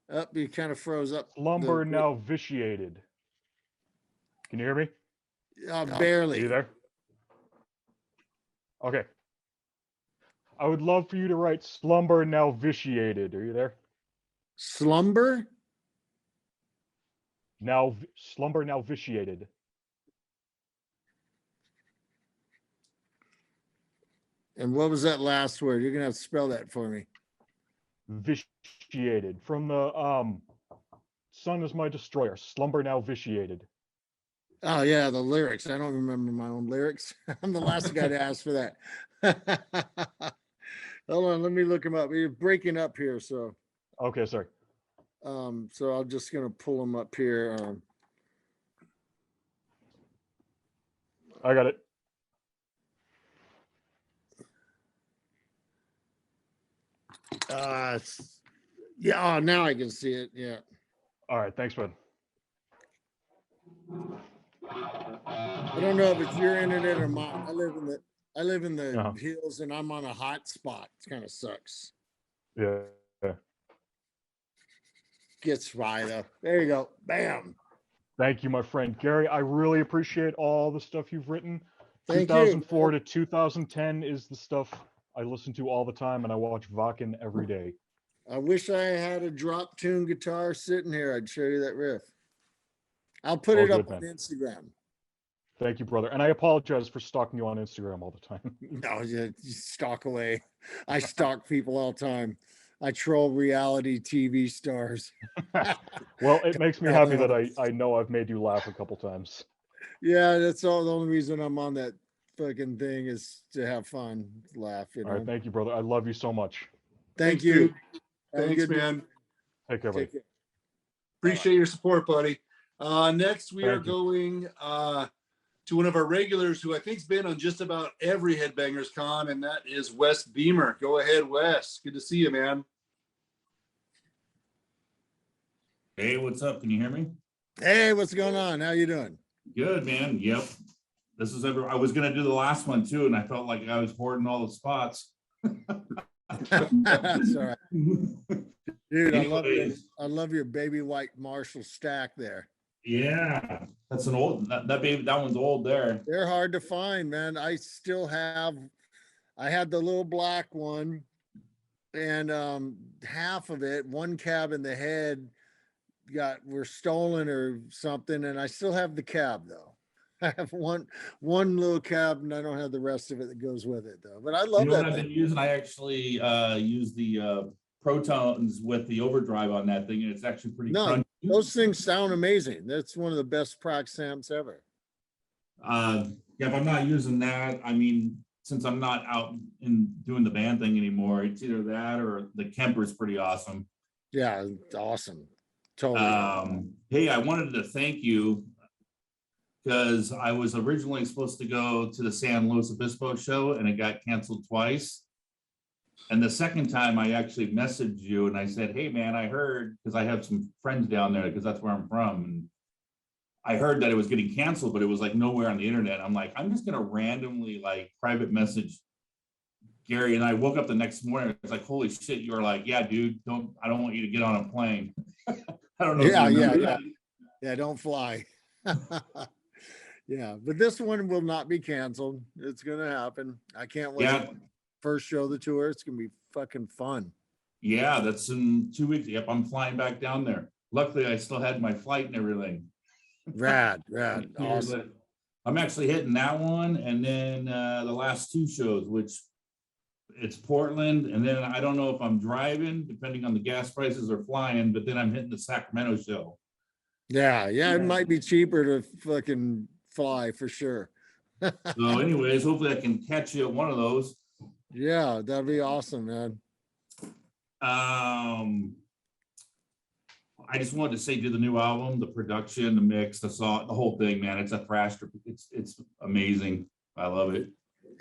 Up, you kind of froze up. Slumber Now Vitiated. Can you hear me? Barely. Are you there? Okay. I would love for you to write Slumber Now Vitiated. Are you there? Slumber? Slumber Now Vitiated. And what was that last word? You're gonna have to spell that for me. Vitiated. From the Sun is My Destroyer. Slumber Now Vitiated. Oh yeah, the lyrics. I don't remember my own lyrics. I'm the last guy to ask for that. Hold on, let me look them up. You're breaking up here, so. Okay, sorry. So I'm just gonna pull them up here. I got it. Yeah, oh, now I can see it. Yeah. All right, thanks, bud. I don't know if it's your internet or mine. I live in the Uh-huh. hills and I'm on a hot spot. It kind of sucks. Yeah. Gets right up. There you go. Bam. Thank you, my friend. Gary, I really appreciate all the stuff you've written. Thank you. 2004 to 2010 is the stuff I listen to all the time, and I watch Vakken every day. I wish I had a drop tune guitar sitting here. I'd show you that riff. I'll put All it up good, on man. Instagram. Thank you, brother. And I apologize for stalking you on Instagram all the time. No, you stalk away. I stalk people all the time. I troll reality TV stars. Well, it makes me happy that I know I've made you laugh a couple times. Yeah, that's all. The only reason I'm on that fucking thing is to have fun, laugh. You know. All right, thank you, brother. I love you so much. Thank Thanks, you. dude. Have a Thanks, good man. Take care, buddy. Take care. Appreciate your support, buddy. Next, we are Thank you. going to one of our regulars who I think's been on just about every Headbangers Con, and that is Wes Beamer. Go ahead, Wes. Good to see you, man. Hey, what's up? Can you hear me? Hey, what's going on? How you doing? Good, man. Yep. This is I was gonna do the last one too, and I felt like I was hoarding all the spots. That's all right. Dude, Anyways. I love your baby white Marshall stack there. Yeah, that's an old that one's old there. They're hard to find, man. I had the little black one, and half of it, one cab in the head were stolen or something, and I still have the cab though. I have one little cab, and I don't have the rest of it that goes with it though. But I love You know that what I've thing. been using? I actually use the Protons with the overdrive on that thing, and it's actually pretty No, crunchy. those things sound amazing. That's one of the best Prox amps ever. Yeah, if I'm not using that, I mean, since I'm not out in doing the band thing anymore, it's either that or the Kemper's pretty awesome. Yeah, awesome. Totally. Hey, I wanted to thank you because I was originally supposed to go to the San Luis Obispo show and it got canceled twice. And the second time I actually messaged you and I said, hey man, I heard, because I have some friends down there because that's where I'm from. And I heard that it was getting canceled, but it was like nowhere on the internet. I'm like, I'm just going to randomly like private message Gary. And I woke up the next morning. It's like, holy shit. You were like, yeah, dude, I don't want you to get on a plane. I don't know. Yeah. Don't fly. Yeah, but this one will not be canceled. It's gonna happen. I can't wait. Yeah. First show of the tour. It's gonna be fucking fun. Yeah, that's in 2 weeks. Yep, I'm flying back down there. Luckily, I still had my flight and everything. Rad. Yeah, Awesome. I'm actually hitting that one, and then the last two shows, which it's Portland, and then I don't know if I'm driving, depending on the gas prices, or flying, but then I'm hitting the Sacramento show. Yeah, it might be cheaper to fucking fly for sure. So anyways, hopefully I can catch you at one of those. Yeah, that'd be awesome, man. I just wanted to say, do the new album, the production, the mix, the song, the whole thing, man. It's a thrash. It's amazing. I love it.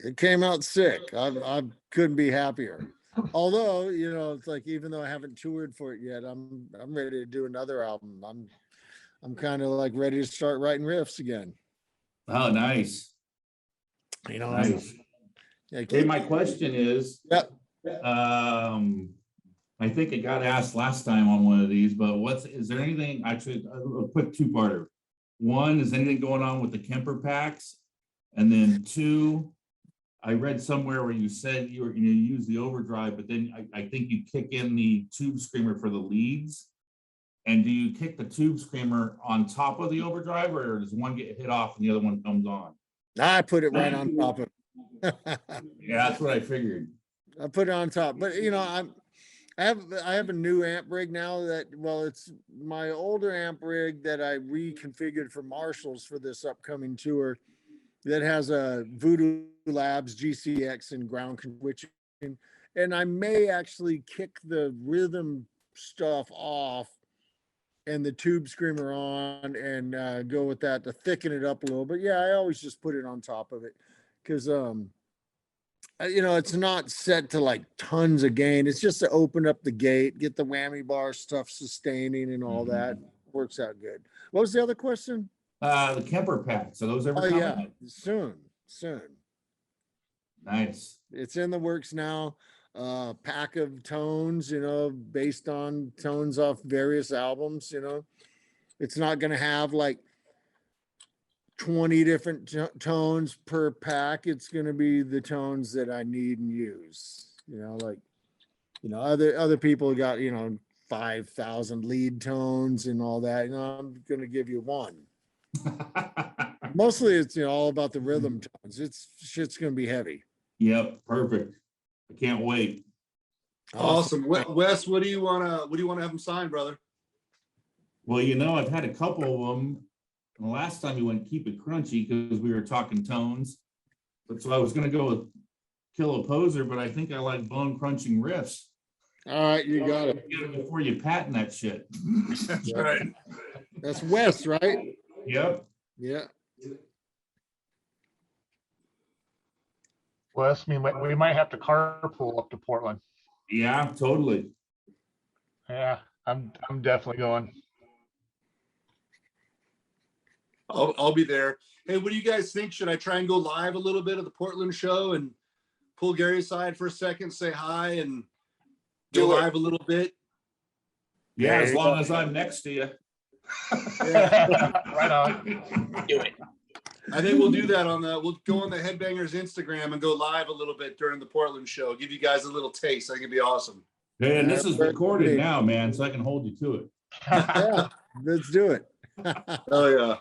It came out sick. I couldn't be happier. Although, you know, it's like, even though I haven't toured for it yet, I'm ready to do another album. I'm kind of like ready to start writing riffs again. Oh, nice. You know, nice. Okay, my question is, I think it got asked last time on one of these, but is there anything, actually, a quick two-parter. One, is anything going on with the Kemper packs? And then two, I read somewhere where you said you use the overdrive, but then I think you kick in the tube screamer for the leads. And do you kick the tube screamer on top of the overdrive, or does one get hit off and the other one comes on? I put it right on top of it. Yeah, that's what I figured. I put it on top, but you know, I have a new amp rig now that, well, it's my older amp rig that I reconfigured for Marshalls for this upcoming tour that has a Voodoo Labs GCX and ground switching. And I may actually kick the rhythm stuff off and the tube screamer on and go with that to thicken it up a little. But yeah, I always just put it on top of it because you know, it's not set to like tons of gain. It's just to open up the gate, get the whammy bar stuff sustaining and all that. Works out good. What was the other question? The Kemper packs. Are those ever coming? Yeah, soon. Nice. It's in the works now. Pack of tones, you know, based on tones off various albums, you know. It's not going to have like 20 different tones per pack. It's going to be the tones that I need and use, you know, like, you know, other people got, you know, 5,000 lead tones and all that. You know, I'm going to give you one. Mostly it's, you know, all about the rhythm tones. Shit's going to be heavy. Yep. Perfect. I can't wait. Awesome. Wes, what do you want to have them sign, brother? Well, you know, I've had a couple of them. And the last time you went Keep It Crunchy because we were talking tones. But so I was going to go with Kill a Poser, but I think I like bone crunching riffs. All right, you got it. Before you patent that shit. That's right. That's Wes, right? Yep. Yeah. Wes, we might have to carpool up to Portland. Yeah, totally. Yeah, I'm definitely going. I'll be there. Hey, what do you guys think? Should I try and go live a little bit of the Portland show and pull Gary aside for a second, say hi, and go live a little bit? Yeah, as long as I'm next to you. Right on. Do it. I think we'll do that we'll go on the Headbangers Instagram and go live a little bit during the Portland show. Give you guys a little taste. I think it'd be awesome. Hey, and this is recorded now, man, so I can hold you to it. Yeah, let's do it. Oh yeah.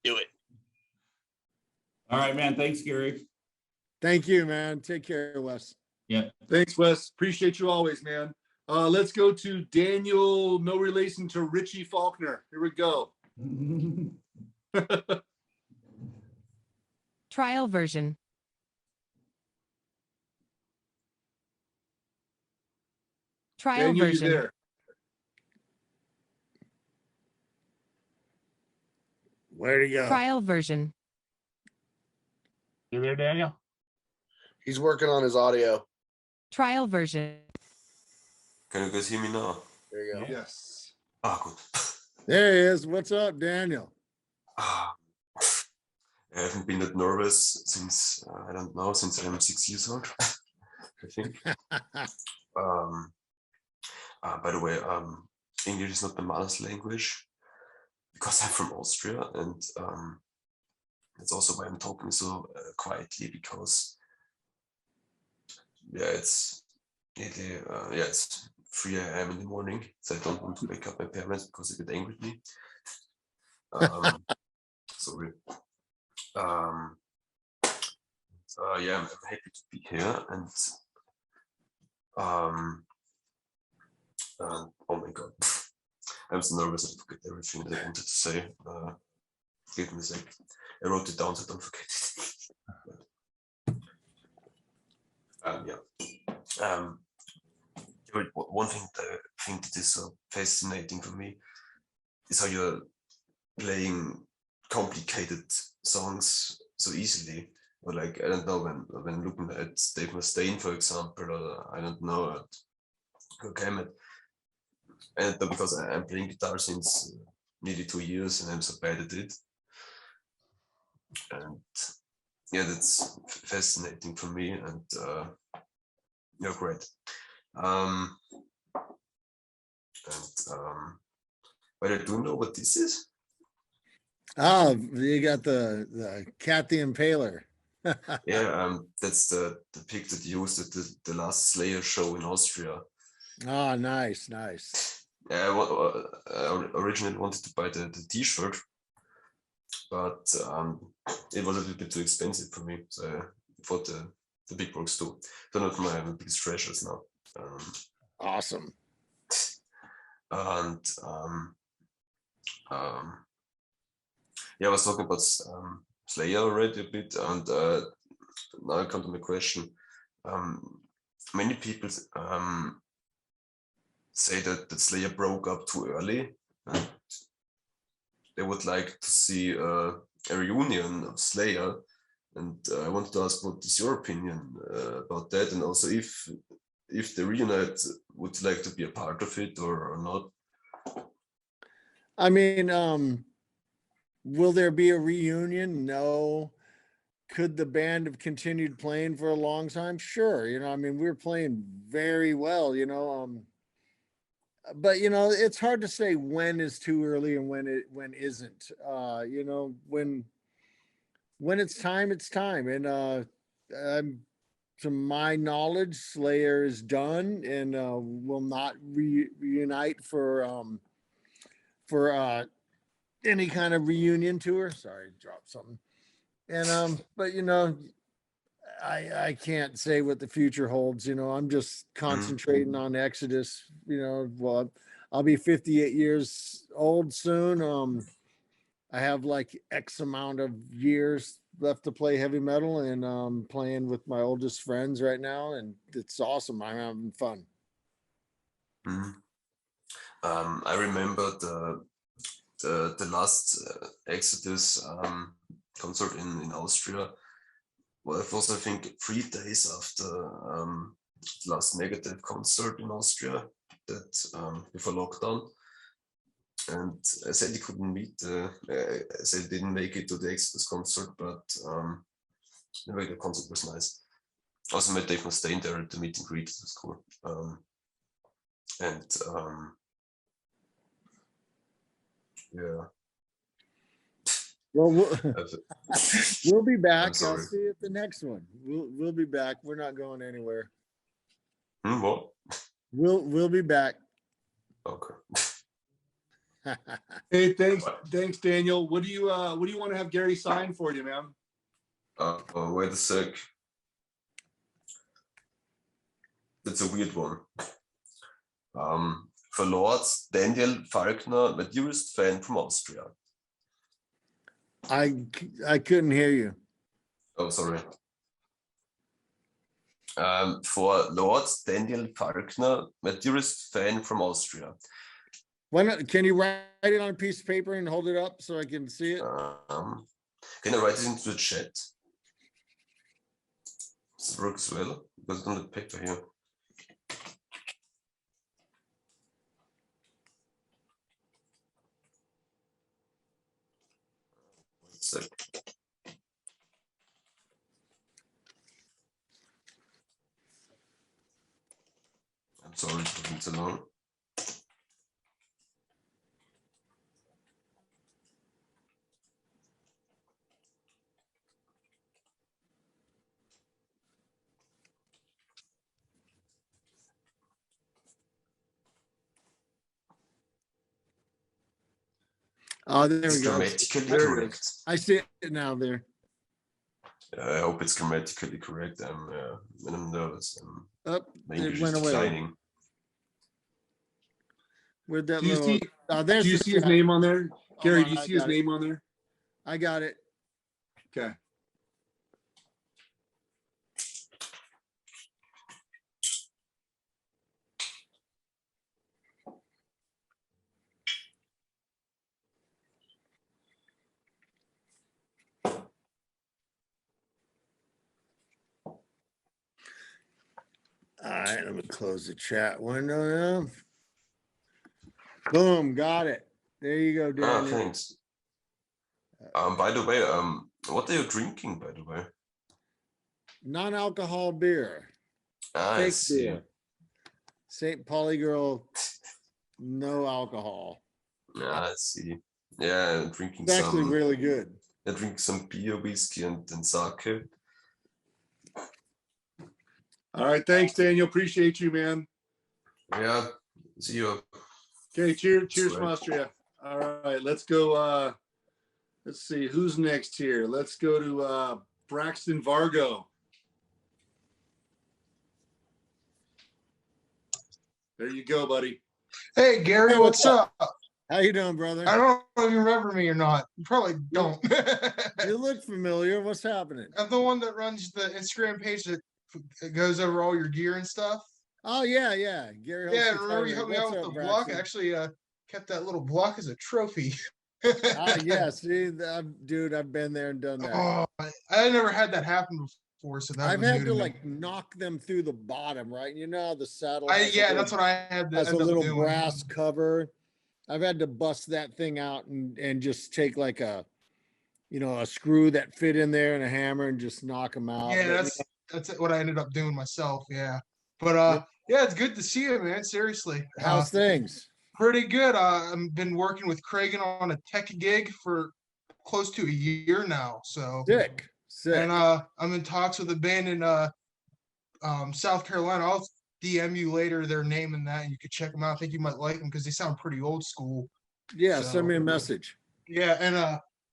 Do it. All right, man. Thanks, Gary. Thank you, man. Take care, Wes. Yeah. Thanks, Wes. Appreciate you always, man. Let's go to Daniel, no relation to Richie Faulkner. Here we go. Trial version. Trial Daniel, version. you there? Where'd he go? Trial version. You there, Daniel? He's working on his audio. Trial version. Can you guys hear me now? There you go. Yes. Ah, good. There he is. What's up, Daniel? I haven't been that nervous since, I don't know, since I'm 6 years old, I think. By the way, English is not my mother's language because I'm from Austria, and that's also why I'm talking so quietly, because it's 3 a.m. in the morning, so I don't want to wake up my parents because they get angry with me. Sorry. Yeah, I'm happy to be here, and oh my god, I'm so nervous I forget everything that I wanted to say. Give me a sec. I wrote it down so I don't forget it. One thing that I think that is so fascinating for me is how you're playing complicated songs so easily. Or like, I don't know, when looking at Dave Mustaine, for example, or I don't know, who came at, and because I'm playing guitar since nearly 2 years and I'm so bad at it. And yeah, that's fascinating for me, and you're great. But I do know what this is. Oh, you got the Cat the Impaler. Yeah, that's the pick that you used at the last Slayer show in Austria. Oh, nice, nice. Yeah, I originally wanted to buy the t-shirt, but it was a little bit too expensive for me, so I thought the big box too. They're not my biggest treasures now. Awesome. And yeah, I was talking about Slayer already a bit, and now I come to my question. Many people say that Slayer broke up too early, and they would like to see a reunion of Slayer. And I wanted to ask, what is your opinion about that? And also, if they reunite, would you like to be a part of it or not? I mean, will there be a reunion? No. Could the band have continued playing for a long time? Sure. You know, I mean, we were playing very well, you know, but you know, it's hard to say when is too early and when isn't. You know, when it's time, it's time. And to my knowledge, Slayer is done and will not reunite for any kind of reunion tour. Sorry, dropped something. And but you know, I can't say what the future holds. You know, I'm just concentrating on Exodus. You know, well, I'll be 58 years old soon. I have like X amount of years left to play heavy metal, and playing with my oldest friends right now, and it's awesome. I'm having fun. I remember the last Exodus concert in Austria. Well, it was, I think, 3 days after the last Negative concert in Austria, that before lockdown. And I said he couldn't meet. I said he didn't make it to the Exodus concert, but anyway, the concert was nice. Also met Dave Mustaine there at the meet and greet. It was cool. Yeah. Well, we'll be back. I'll sorry. see you at the next one. We'll be back. We're not going anywhere. What? We'll be back. Okay. Hey, thanks, Daniel. What do you want to have Gary sign for you, man? Wait a sec. That's a weird one. For Lords, Daniel Falkner, my dearest fan from Austria. I couldn't hear you. Oh, sorry. For Lords, Daniel Falkner, my dearest fan from Austria. Why not? Can you write it on a piece of paper and hold it up so I can see it? Can I write it into the chat? This works well, because I don't have paper here. I'm sorry it's taking so long. Oh, there we It's go. grammatically There it correct. is. I see it now there. I hope it's grammatically correct. I'm nervous. My It English is went away. declining. Where'd that Do you little? see? There's Do you the see his chat. name on there, Gary? on, Do you I see his got it. name on there? I got it. Okay. All right, let me close the chat window now. Boom, got it. There you go, Daniel. Thanks. By the way, what are you drinking, by the way? Non-alcohol beer. I Fake see. beer. St. Pauli girl, no alcohol. I see. Yeah, I'm drinking It's actually really good. I drink some beer, whiskey, and sake. All right. Thanks, Daniel. Appreciate you, man. Yeah. See you. Okay. Cheers Right. from Austria. All right. Let's go. Let's see who's next here. Let's go to Braxton Vargo. There you go, buddy. Hey, Gary, what's up? How you doing, brother? I don't know if you remember me or not. You probably don't. You look familiar. What's happening? I'm the one that runs the Instagram page that goes over all your gear and stuff. Oh, yeah. Gary. Holt's Yeah, guitar remember you rig. helped me What's out with up, the block? I Braxton? actually kept that little block as a trophy. Yeah, see, dude, I've been there and done that. Oh, I never had that happen before, so that I've was had new to me. like knock them through the bottom, right? You know how the saddle. Yeah, that's what I had to has a end up little doing. brass cover. I've had to bust that thing out and just take like a screw that fit in there and a hammer and just knock them out. Yeah, But, that's what I ended up doing myself. Yeah, but yeah, it's good to see you, man. Seriously, how's things? Pretty good. I've been working with Craig on a tech gig for close to a year now. So sick. And I'm in talks with a band in South Carolina. I'll DM you later their name and that, and you could check them out. I think you might like them because they sound pretty old school. Yeah, send me a message. Yeah, and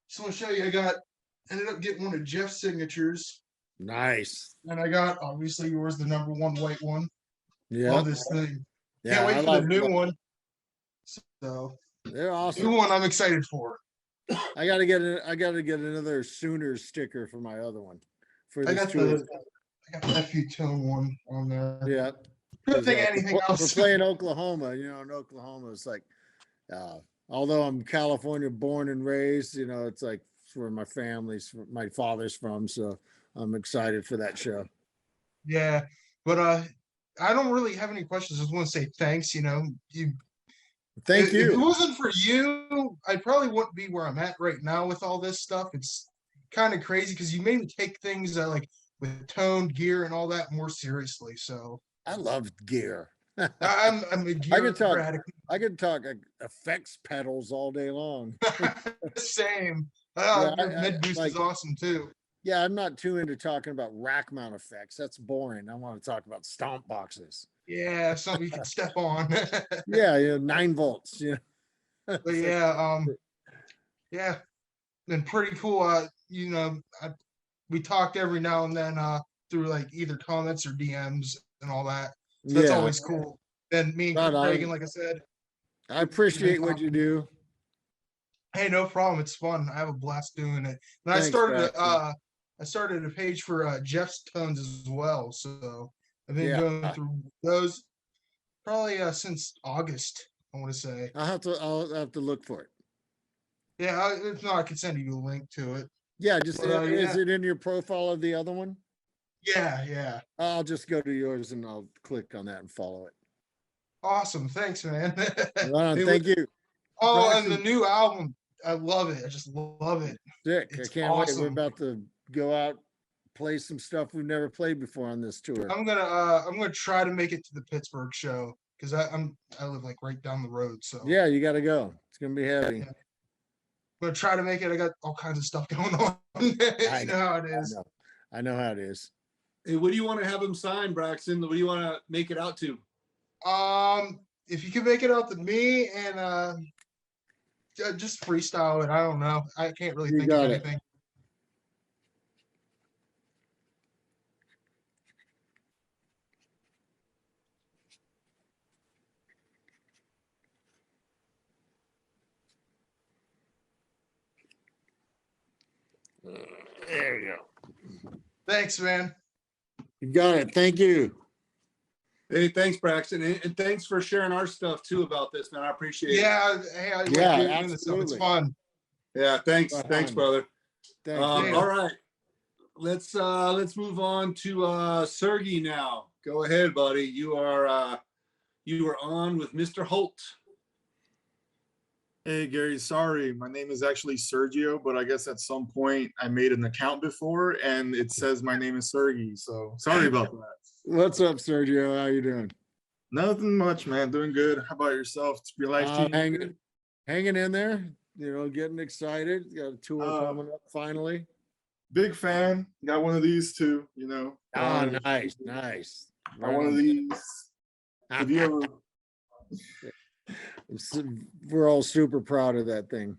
so I'll show you. Ended up getting one of Jeff's signatures. Nice. And I got obviously yours, the #1 white one. Yeah. Love this thing. Yeah, Can't wait I for the love new them. one. So they're awesome. New one I'm excited for. I gotta get another Sooners sticker for my other one. For I this got tour. the FU Tone one on there. Yeah. Good thing anything We're else. playing Oklahoma. In Oklahoma, it's like, although I'm California born and raised, it's like where my father's from. So I'm excited for that show. Yeah, but I don't really have any questions. I just want to say thanks. Thank you. If it wasn't for you, I probably wouldn't be where I'm at right now with all this stuff. It's kind of crazy because you made me take things like with tone, gear, and all that more seriously. So I love gear. I'm a gear fanatic. I can talk effects pedals all day long. Same. Yeah, Your mid boost is awesome too. Yeah, I'm not too into talking about rack mount effects. That's boring. I want to talk about stomp boxes. Yeah, something you can step on. Yeah, 9 volts. But yeah, yeah, been pretty cool. We talked every now and then through like either comments or DMs and all that. So that's always cool. Then me and Reagan, like I said, I appreciate what you do. Hey, no problem. It's fun. I have a blast doing it. And Thanks, I started a page for Jeff's tones as well. So I've been Yeah. going through those probably since August, I want to say. I'll have to look for it. Yeah, if not, I can send you a link to it. Yeah, just But, is it in your profile of the other one? Yeah. I'll just go to yours and I'll click on that and follow it. Awesome. Thanks, man. Right on, thank you. Oh, and the new album, I love it. I just love it. Sick. It's I can't wait. awesome. We're about to go out, play some stuff we've never played before on this tour. I'm gonna try to make it to the Pittsburgh show because I live like right down the road. So Yeah, you got to go. It's gonna be heavy. I'm gonna try to make it. I got all kinds of stuff going on. You know how it is. I know how it is. Hey, what do you want to have him sign, Braxton? What do you want to make it out to? If you can make it out to me and just freestyle it. I don't know. I can't really think of anything. There you go. Thanks, man. You got it. Thank you. Hey, thanks, Braxton, and thanks for sharing our stuff too about this, man. I appreciate it. Yeah, hey, I like doing this stuff. It's fun. Yeah, thanks, thanks, brother. Thanks. All right, let's move on to Sergey now. Go ahead, buddy. You are on with Mr. Holt. Hey Gary, sorry, my name is actually Sergio, but I guess at some point I made an account before and it says my name is Sergey, so sorry about that. What's up, Sergio? How you doing? Nothing much, man. Doing good. How about yourself? Your life team? Hanging in there. You know, getting excited. Got a tour coming up finally. Big fan. Got one of these too. You know. Nice, nice. Got one of these. Have you ever? We're all super proud of that thing.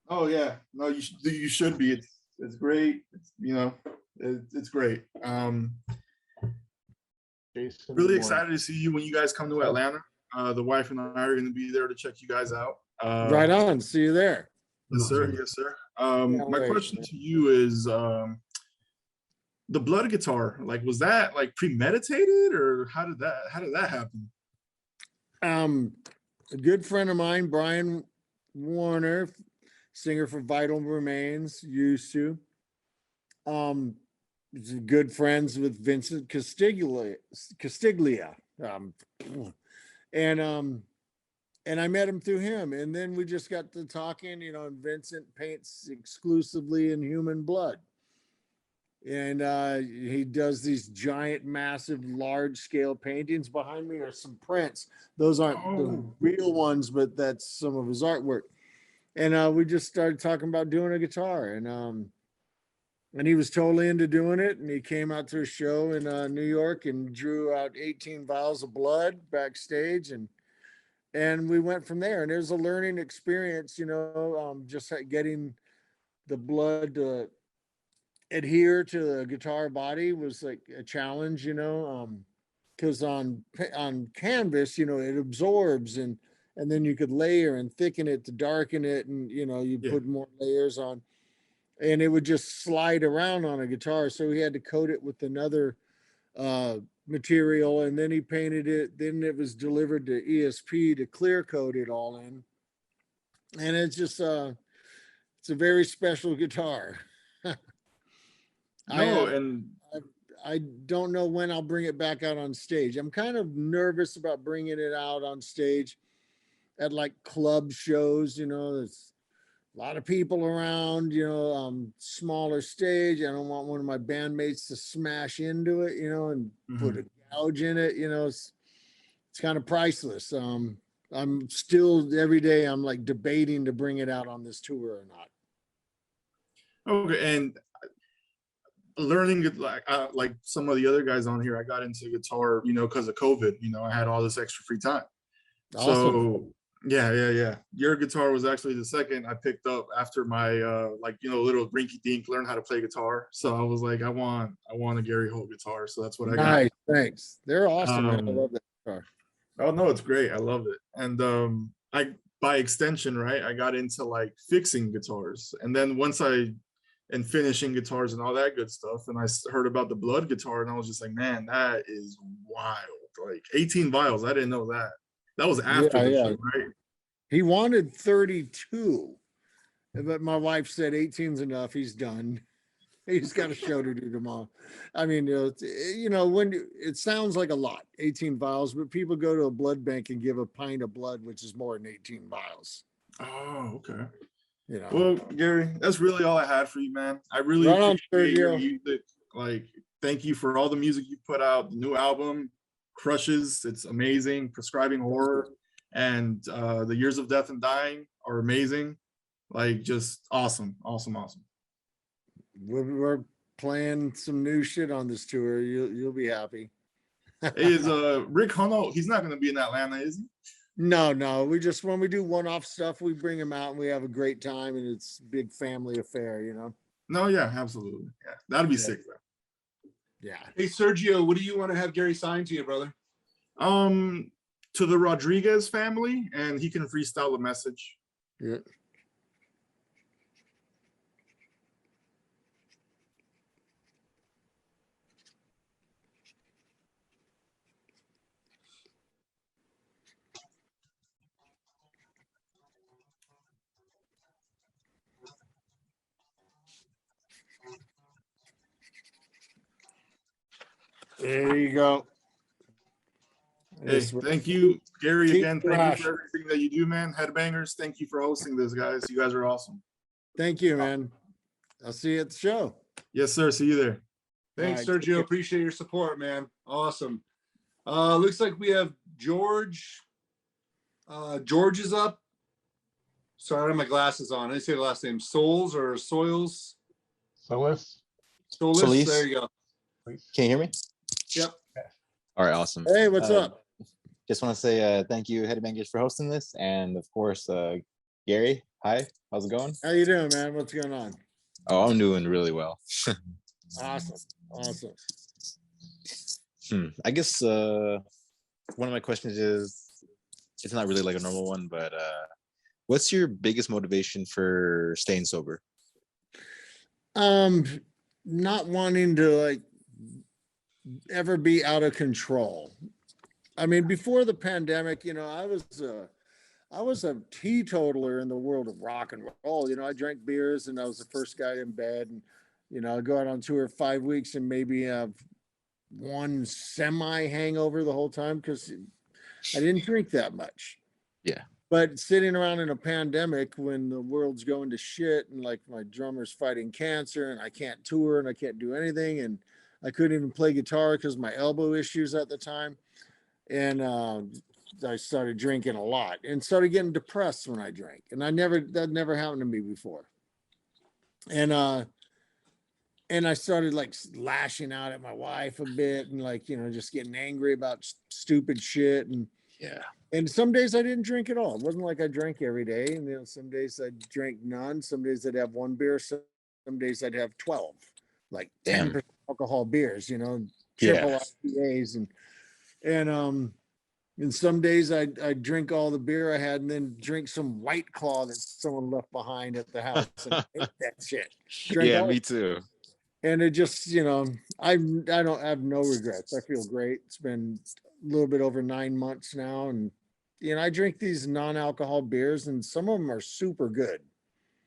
Oh yeah, no, you should be. It's great. It's great. Really excited to see you when you guys come to Atlanta. The wife and I are going to be there to check you guys out. Right on. See you there. Yes, sir. Yes, sir. My question to you is the blood guitar. Like, was that like premeditated, or how did that happen? A good friend of mine, Brian Warner, singer for Vital Remains, used to. He's good friends with Vincent Castiglia. And I met him through him. And then we just got to talking, you know, and Vincent paints exclusively in human blood. And he does these giant, massive, large scale paintings. Behind me are some prints. Those aren't the real ones, but that's some of his artwork. And we just started talking about doing a guitar. And he was totally into doing it. And he came out to a show in New York and drew out 18 vials of blood backstage. And we went from there. And it was a learning experience, you know, just getting the blood to adhere to the guitar body was like a challenge, you know, because on canvas, you know, it absorbs and then you could layer and thicken it to darken it. And, you know, you put more layers on. And it would just slide around on a guitar. So he had to coat it with another material, and then he painted it. Then it was delivered to ESP to clear coat it all in. And it's just it's a very special guitar. I don't know when I'll bring it back out on stage. I'm kind of nervous about bringing it out on stage at like club shows, you know, it's a lot of people around, you know, smaller stage. I don't want one of my bandmates to smash into it, you know, and put a gouge in it, you know, it's kind of priceless. I'm still every day I'm like debating to bring it out on this tour or not. Okay, and learning like some of the other guys on here, I got into guitar, you know, because of COVID. You know, I had all this extra free time. Awesome. So yeah. Your guitar was actually the second I picked up after my like, you know, little rinky dink learn how to play guitar. So I was like, I want a Gary Holt guitar. So that's what I got. Nice, thanks. They're awesome, man. I love that guitar. Oh no, it's great. I love it. And I by extension, right, I got into like fixing guitars. And then once and finishing guitars and all that good stuff, and I heard about the blood guitar, and I was just like, man, that is wild. Like 18 vials. I didn't know that. That was after the show, right? He wanted 32, but my wife said 18's enough. He's done. He's got a show to do tomorrow. I mean, you know, when it sounds like a lot, 18 vials, but people go to a blood bank and give a pint of blood, which is more than 18 vials. Oh, okay. You know. Well, Gary, that's really all I had for you, man. I really appreciate your music. Like, thank you for all the music you put out. The new album crushes. It's amazing. Prescribing Horror and The Years of Death and Dying are amazing. Like, just awesome. We're playing some new shit on this tour. You'll be happy. Is Rick Hunnell? He's not going to be in Atlanta, is he? No. We just, when we do one-off stuff, we bring him out and we have a great time, and it's a big family affair, you know. No, yeah, absolutely. Yeah, that'd be sick, though. Yeah. Hey, Sergio, what do you want to have Gary sign to you, brother? To the Rodriguez family, and he can freestyle a message. Yeah. There you go. Hey, thank you, Gary, Keep again. Thank fresh. you for everything that you do, man. Headbangers, thank you for hosting this, guys. You guys are awesome. Thank you, man. I'll see you at the show. Yes, sir. See you there. Thanks, All right, Sergio. Appreciate your support, man. Awesome. Looks like we have George. George is up. Sorry, I don't have my glasses on. I didn't say the last name. Souls or Soils? Solis. Solis. There you go. Can you hear me? Yep. All right, awesome. Hey, what's up? Just want to say thank you, Headbangers, for hosting this, and of course, Gary. Hi, how's it going? How you doing, man? What's going on? Oh, I'm doing really well. Awesome. Awesome. I guess one of my questions is, it's not really like a normal one, but what's your biggest motivation for staying sober? Not wanting to like ever be out of control. I mean, before the pandemic, I was a teetotaler in the world of rock and roll. I drank beers and I was the first guy in bed, and I'd go out on tour 5 weeks and maybe have one semi hangover the whole time because I didn't drink that much. Yeah. But sitting around in a pandemic when the world's going to shit and like my drummer's fighting cancer and I can't tour and I can't do anything and I couldn't even play guitar because my elbow issues at the time. And I started drinking a lot and started getting depressed when I drank. And that never happened to me before. And I started like lashing out at my wife a bit and like, just getting angry about stupid shit. And yeah. And some days I didn't drink at all. It wasn't like I drank every day. And some days I drank none. Some days I'd have one beer. Some days I'd have 12, like 10% alcohol beers, triple IPAs. And some days I'd drink all the beer I had and then drink some White Claw that someone left behind at the house and ate that shit. Yeah, me too. And it just, I don't have no regrets. I feel great. It's been a little bit over 9 months now. And, I drink these non-alcohol beers and some of them are super good.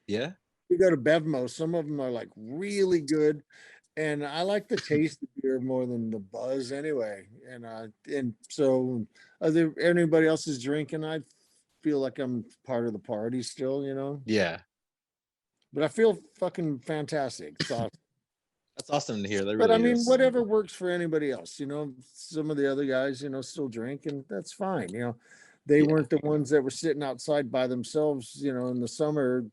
Yeah. You go to Bevmo, some of them are like really good. And I like the taste of beer more than the buzz anyway. And so anybody else is drinking, I feel like I'm part of the party still, Yeah. But I feel fucking fantastic. It's awesome. That's awesome to hear. That But really I mean, is. whatever works for anybody else, some of the other guys, still drink and that's fine. They weren't the ones that were sitting outside by themselves, in the summer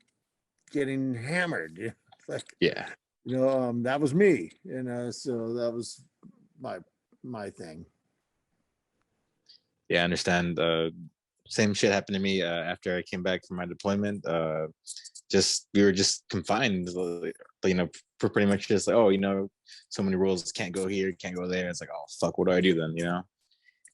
getting hammered. Like, yeah. That was me. So that was my thing. Yeah, I understand. Same shit happened to me after I came back from my deployment. We were just confined, for pretty much just like, so many rules, can't go here, can't go there. It's like, oh fuck, what do I do then?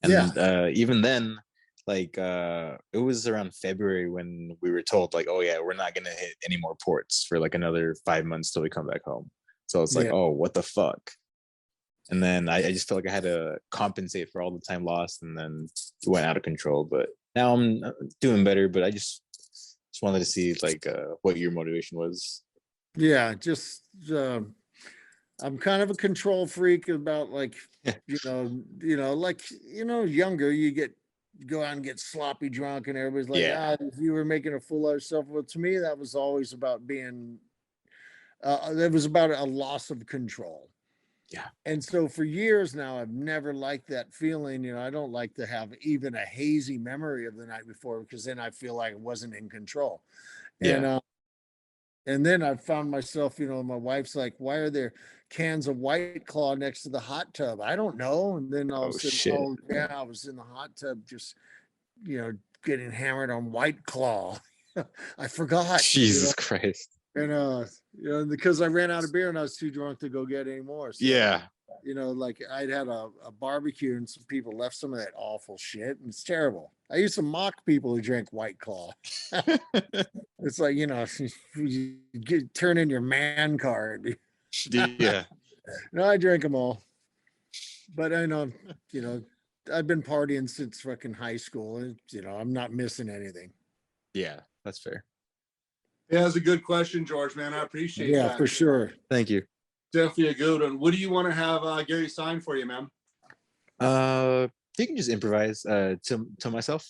And even then, like it was around February when we were told like, oh yeah, we're not gonna hit any more ports for like another 5 months till we come back home. So it's like, oh, what the fuck? And then I just felt like I had to compensate for all the time lost, and then it went out of control. But now I'm doing better. But I just wanted to see like what your motivation was. Yeah, just I'm kind of a control freak about like, younger, you go out and get sloppy drunk and everybody's like, you were making a fool of yourself. Well, to me, that was always about being, it was about a loss of control. Yeah. And so for years now, I've never liked that feeling. I don't like to have even a hazy memory of the night before because then I feel like I wasn't in control. Yeah. And then I found myself, my wife's like, why are there cans of White Claw next to the hot tub? I don't know. And then all of a sudden, I was in the hot tub just, getting hammered on White Claw. I forgot. Jesus Christ. And because I ran out of beer and I was too drunk to go get any more. So, like I'd had a barbecue and some people left some of that awful shit and it's terrible. I used to mock people who drank White Claw. It's like, you turn in your man card. Yeah. No, I drank them all. But I know, I've been partying since fucking high school. And, I'm not missing anything. Yeah, that's fair. Yeah, that's a good question, George, man. I appreciate that. Yeah, for sure. Thank you. Definitely a good one. What do you want to have Gary sign for you, man? You can just improvise to myself.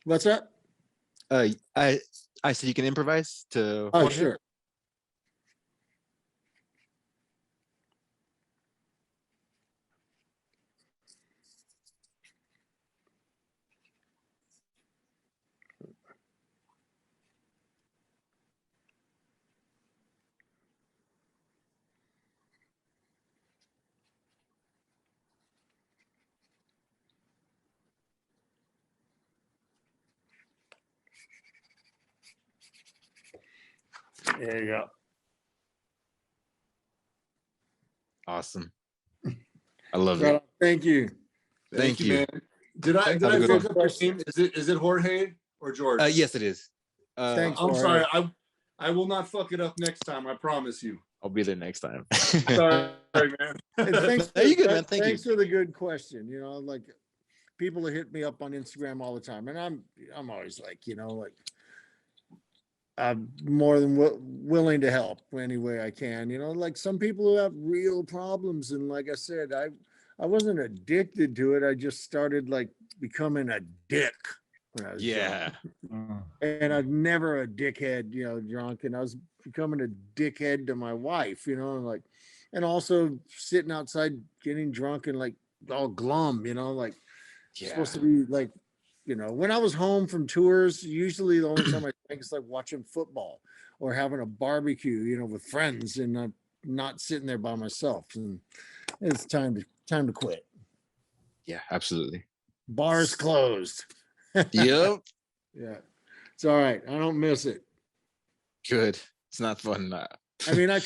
What's that? I said you can improvise to. Oh, sure. There you go. Awesome. I love it. Thank you. Thank you. man. Did I Have a good fuck one. up your name? Is it Jorge or George? Yes, it is. Thanks, I'm Jorge. sorry. I will not fuck it up next time. I promise you. I'll be there next time. Sorry, man. And thanks, No, you're good, man. Thank thanks for the good question. You know, like people hit me up on Instagram all the time, and I'm always like, you know, like I'm more than willing to help any way I can. You know, like some people who have real problems, and like I said, I wasn't addicted to it. I just started like becoming a dick when I was drunk. And I'm never a dickhead, you know, drunk, and I was becoming a dickhead to my wife, you know, and also sitting outside getting drunk and like all glum, you know, like supposed to be like, you know, when I was home from tours, usually the only time I think is like watching football or having a barbecue, you know, with friends, and not sitting there by myself. And it's time to quit. Yeah, absolutely. Bars closed. Yep. Yeah, it's all right. I don't miss it. Good. It's not fun. I mean, I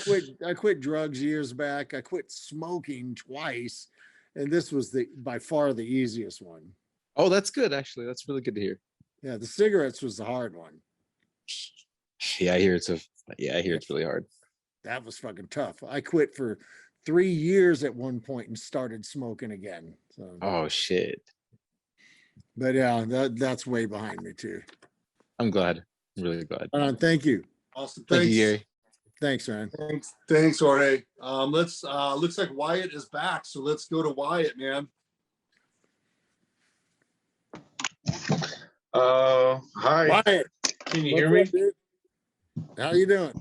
quit drugs years back. I quit smoking twice, and this was by far the easiest one. Oh, that's good. Actually, that's really good to hear. Yeah, the cigarettes was the hard one. Yeah, I hear it's really hard. That was fucking tough. I quit for 3 years at one point and started smoking again. So. Oh shit. But yeah, that's way behind me too. I'm glad. I'm really glad. Thank you. Awesome. Thank you, Gary. Thanks, man. Thanks, Jorge. Let's looks like Wyatt is back, so let's go to Wyatt, man. Hi. Wyatt. Can you hear me? Dude? How you doing?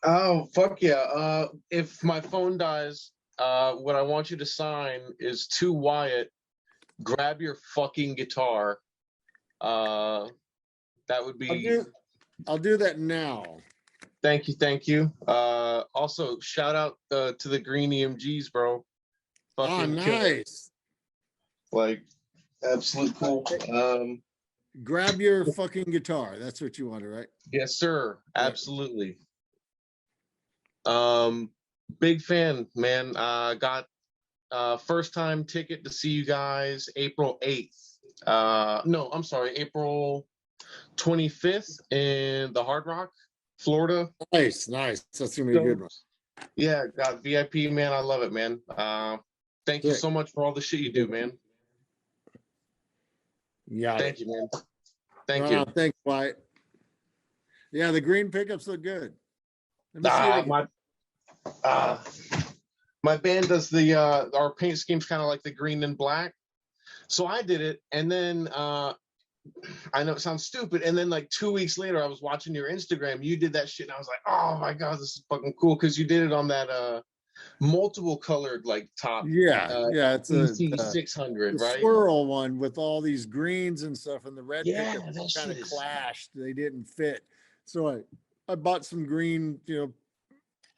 Oh, fuck yeah. If my phone dies, what I want you to sign is to Wyatt, grab your fucking guitar. That would be... I'll do that now. Thank you. Also, shout out to the green EMGs, bro. Fucking nice. Like, absolute cool. Grab your fucking guitar. That's what you wanted, right? Yes, sir. Absolutely. Big fan, man. Got first time ticket to see you guys April 8th. No, I'm sorry, April 25th in the Hard Rock, Florida. Nice. That's gonna be a good one. Yeah, got VIP, man. I love it, man. Thank you so much for all the shit you do, man. Yeah. Thank you, man. Thank you. Thanks, Wyatt. Yeah, the green pickups look good. Let me see my band does the our paint scheme's kind of like the green and black. So I did it, and then I know it sounds stupid, and then like 2 weeks later I was watching your Instagram, you did that shit, and I was like, oh my god, this is fucking cool, because you did it on that multiple colored like top. It's EC 600, right? Swirl one with all these greens and stuff, and the red pickups kind of is... clashed. They didn't fit. So I bought some green, you know,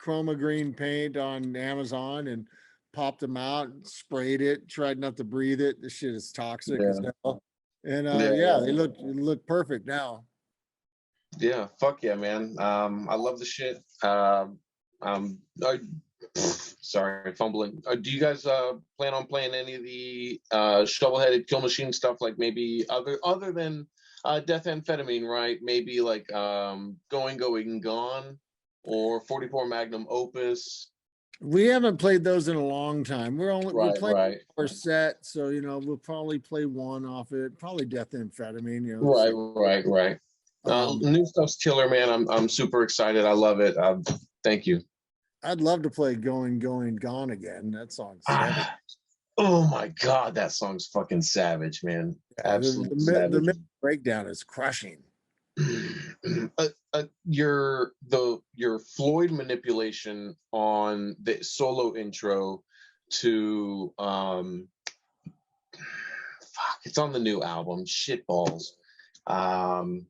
chroma green paint on Amazon and popped them out and sprayed it, tried not to breathe it. This shit is toxic as hell. And they look perfect now. Yeah, fuck yeah, man. I love the shit. Sorry, fumbling. Do you guys plan on playing any of the shovel-headed kill machine stuff, like maybe other than Death Amphetamine, right? Maybe like Going Gone or 44 Magnum Opus? We haven't played those in a long time. We're playing our set, so you know we'll probably play one off it. Probably Death Amphetamine. You know, right. New stuff's killer, man. I'm super excited. I love it. Thank you. I'd love to play Going Gone again. That song's Oh my God, that song's fucking savage, man. Absolute The savage. breakdown is crushing. Your Floyd manipulation on the solo intro to it's on the new album, Shitballs. The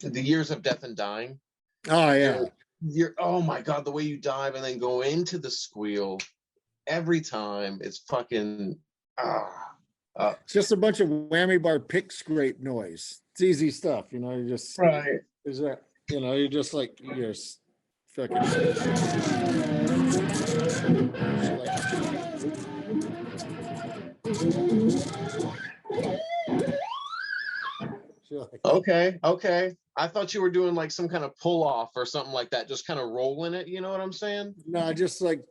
Years of Death and Dying. Oh yeah. You're oh my God, the way you dive and then go into the squeal every time, it's fucking It's just a bunch of whammy bar pick scrape noise. It's easy stuff, you know. You just right. Is that you know? You're just like you're fucking. Okay. I thought you were doing like some kind of pull off or something like that, just kind of rolling it. You know what I'm saying? No, just like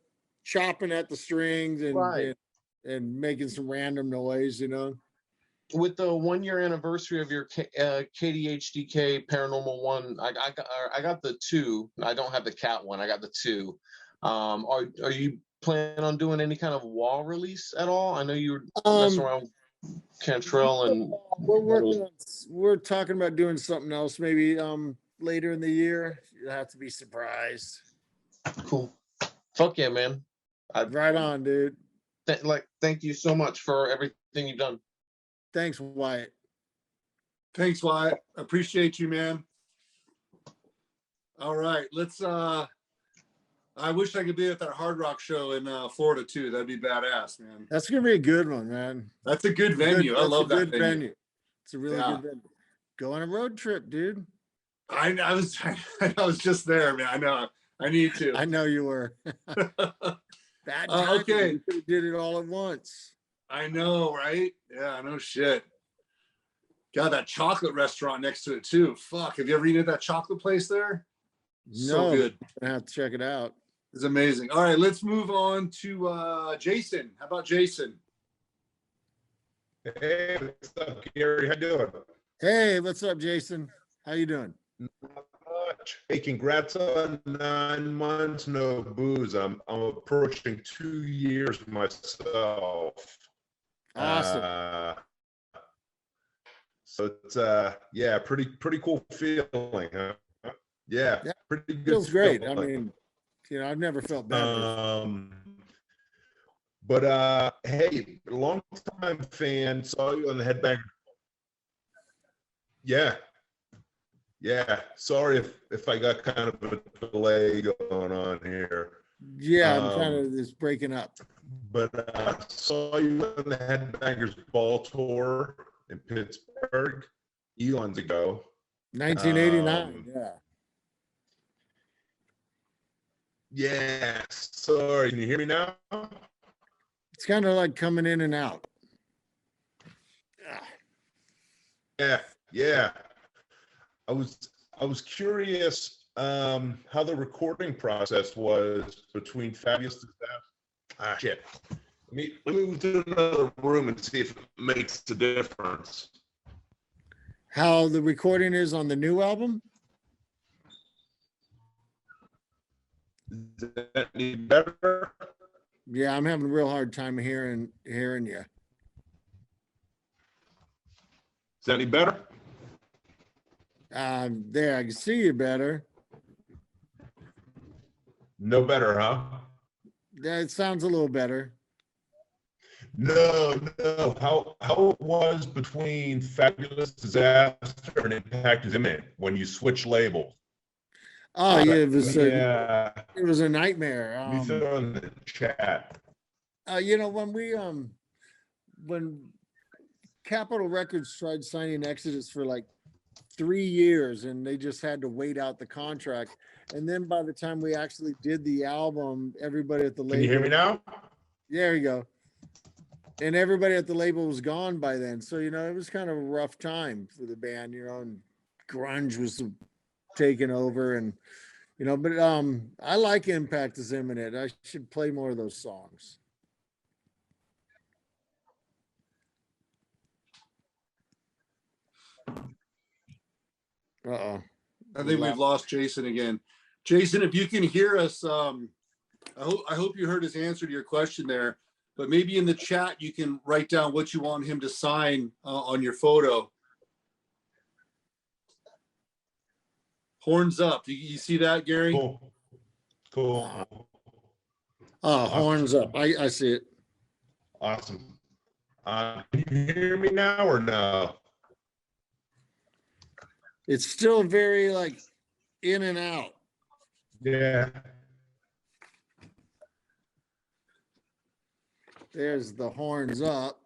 chopping at the strings and Right. and making some random noise, you know. With the 1 year anniversary of your KDHDK Paranormal One, I got the 2. I don't have the cat one. I got the 2. Are you planning on doing any kind of wall release at all? I know you were messing around with Cantrell and we're talking about doing something else maybe later in the year. You'll have to be surprised. Cool. Fuck yeah, man. Right on, dude. Thank you so much for everything you've done. Thanks, Wyatt. Thanks, Wyatt. Appreciate you, man. All right, let's I wish I could be at that Hard Rock show in Florida too. That'd be badass, man. That's gonna be a good one, man. That's a good venue. I love that venue. It's a really good venue. Go on a road trip, dude. I was just there, man. I know. I need to. I know you were. Bad timing. Okay. You could have did it all at once. I know, right? Yeah, no shit. Got that chocolate restaurant next to it too. Fuck, have you ever eaten at that chocolate place there? So good. I have to check it out. It's amazing. All right, let's move on to Jason. How about Jason? Hey, what's up, Gary? How you doing? Hey, what's up, Jason? How you doing? Not much. Hey, congrats on 9 months, no booze. I'm approaching 2 years myself. Awesome. So it's yeah, pretty cool feeling, huh? Yeah, pretty good. Feels great. feeling. I mean, you know, I've never felt bad. But hey, long time fan, saw you on the Headbangers. Yeah. Sorry if I got kind of a delay going on here. Yeah, I'm kind of just breaking up. But I saw you on the Headbangers Ball Tour in Pittsburgh eons ago. 1989. Yeah. Yeah. Sorry. Can you hear me now? It's kind of like coming in and out. Yeah. I was curious how the recording process was between Fabulous Disaster. Shit. Let me move to another room and see if it makes a difference. How the recording is on the new album? Is that any better? Yeah, I'm having a real hard time hearing you. Is that any better? There, I can see you better. No better, huh? Yeah, it sounds a little better. No. How it was between Fabulous Disaster and Impact is Imminent when you switch labels. Oh yeah, it was a nightmare. Let me throw in the chat. You know, when Capitol Records tried signing Exodus for like 3 years and they just had to wait out the contract. And then by the time we actually did the album, everybody at the label. Can you hear me now? Yeah, there you go. And everybody at the label was gone by then. So, you know, it was kind of a rough time for the band, you know, and grunge was taking over and, you know, but I like Impact is Imminent. I should play more of those songs. Uh-oh. I think we've lost Jason again. Jason, if you can hear us, I hope you heard his answer to your question there. but maybe in the chat you can write down what you want him to sign on your photo. Horns up. You see that, Gary? Cool. Cool. Oh, horns up. I see it. Awesome. Can you hear me now or no? It's still very like in and out. Yeah. There's the horns up.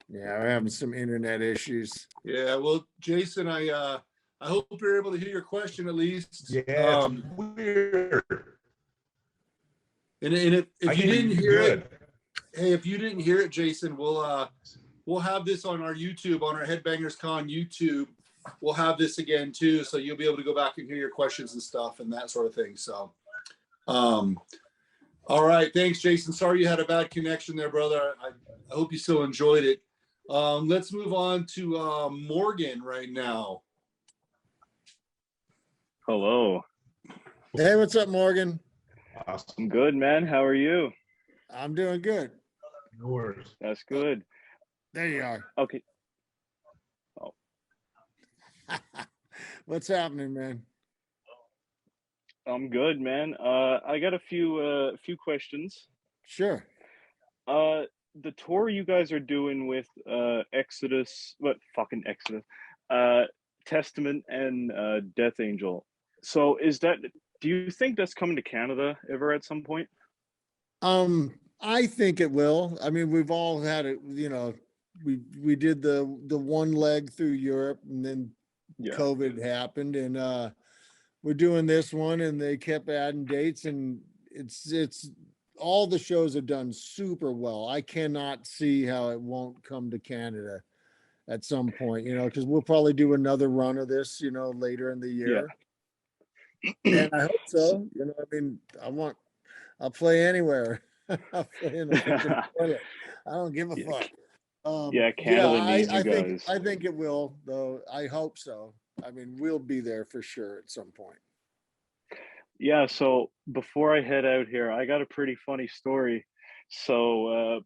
Yeah, we're having some internet issues. Yeah, well, Jason, I hope you're able to hear your question at least. Yeah, it's weird. And if I you can didn't you hear good. it, hey, if you didn't hear it, Jason, we'll have this on our YouTube, on our Headbangers Con YouTube. We'll have this again too, so you'll be able to go back and hear your questions and stuff and that sort of thing. So, all right, thanks, Jason. Sorry you had a bad connection there, brother. I hope you still enjoyed it. Let's move on to Morgan right now. Hello. Hey, what's up, Morgan? Awesome. I'm good, man. How are you? I'm doing good. No worries. That's good. There you are. Okay. Oh, What's happening, man? I'm good, man. I got a few questions. Sure. The tour you guys are doing with Exodus, Testament and Death Angel. So do you think that's coming to Canada ever at some point? I think it will. I mean, we've all had it, you know, we did the one leg through Europe, and then COVID happened, and we're doing this one, and they kept adding dates, and it's all the shows have done super well. I cannot see how it won't come to Canada at some point, you know, because we'll probably do another run of this, you know, later in the year. And I hope so. You know, I mean, I'll play anywhere. I'll play in the freaking toilet. I don't give a fuck. Canada needs you guys. I think it will, though. I hope so. I mean, we'll be there for sure at some point. Yeah, so before I head out here, I got a pretty funny story. So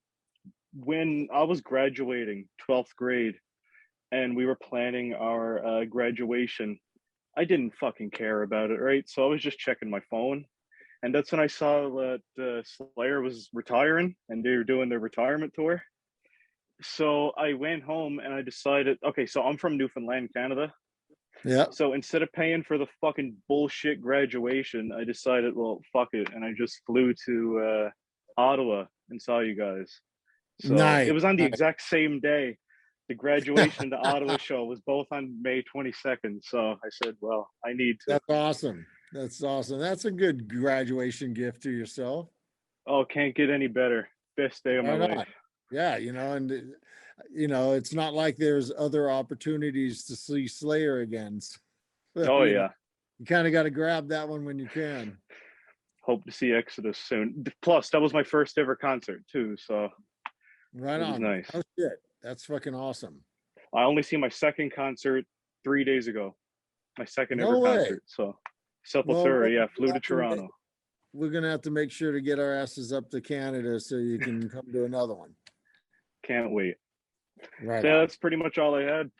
when I was graduating 12th grade and we were planning our graduation, I didn't fucking care about it, right? So I was just checking my phone. And that's when I saw that Slayer was retiring and they were doing their retirement tour. So I went home and I decided, okay, so I'm from Newfoundland, Canada. Yeah. So instead of paying for the fucking bullshit graduation, I decided, well, fuck it. And I just flew to Ottawa and saw you guys. So Nice. it was on the exact same day. The graduation and the Ottawa show was both on May 22nd. So I said, well, I need to. That's awesome. That's awesome. That's a good graduation gift to yourself. Oh, can't get any better. Best day of my Why not? life. Yeah, you know, and you know, it's not like there's other opportunities to see Slayer again. So, Oh, you know, yeah. you kind of got to grab that one when you can. Hope to see Exodus soon. Plus, that was my first ever concert too. So Right it was on. nice. Oh shit, that's fucking awesome. I only see my second concert 3 days ago. My second No ever way. concert. So Well, Sepultura, yeah, flew to have to Toronto. we're gonna have to make sure to get our asses up to Canada so you can come to another one. Can't wait. Right. So yeah, on. that's pretty much all I had.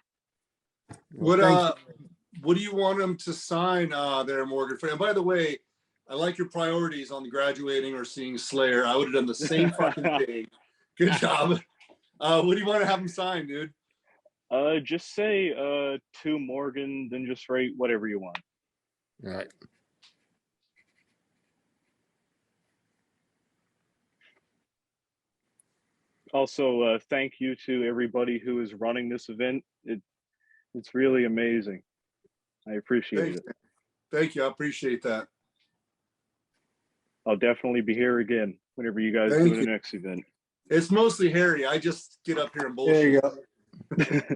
Well, What do you want him to sign there, Morgan? And by the way, I like your priorities on the graduating or seeing Slayer. I would have done the same fucking thing. Good job. What do you want to have him sign, dude? Just say to Morgan, then just write whatever you want. Right. Also, thank you to everybody who is running this event. It's really amazing. I appreciate Thanks, it. man. Thank you. I appreciate that. I'll definitely be here again whenever you guys Thank do the you. next event. It's mostly Harry. I just get up here and bullshit. There you go.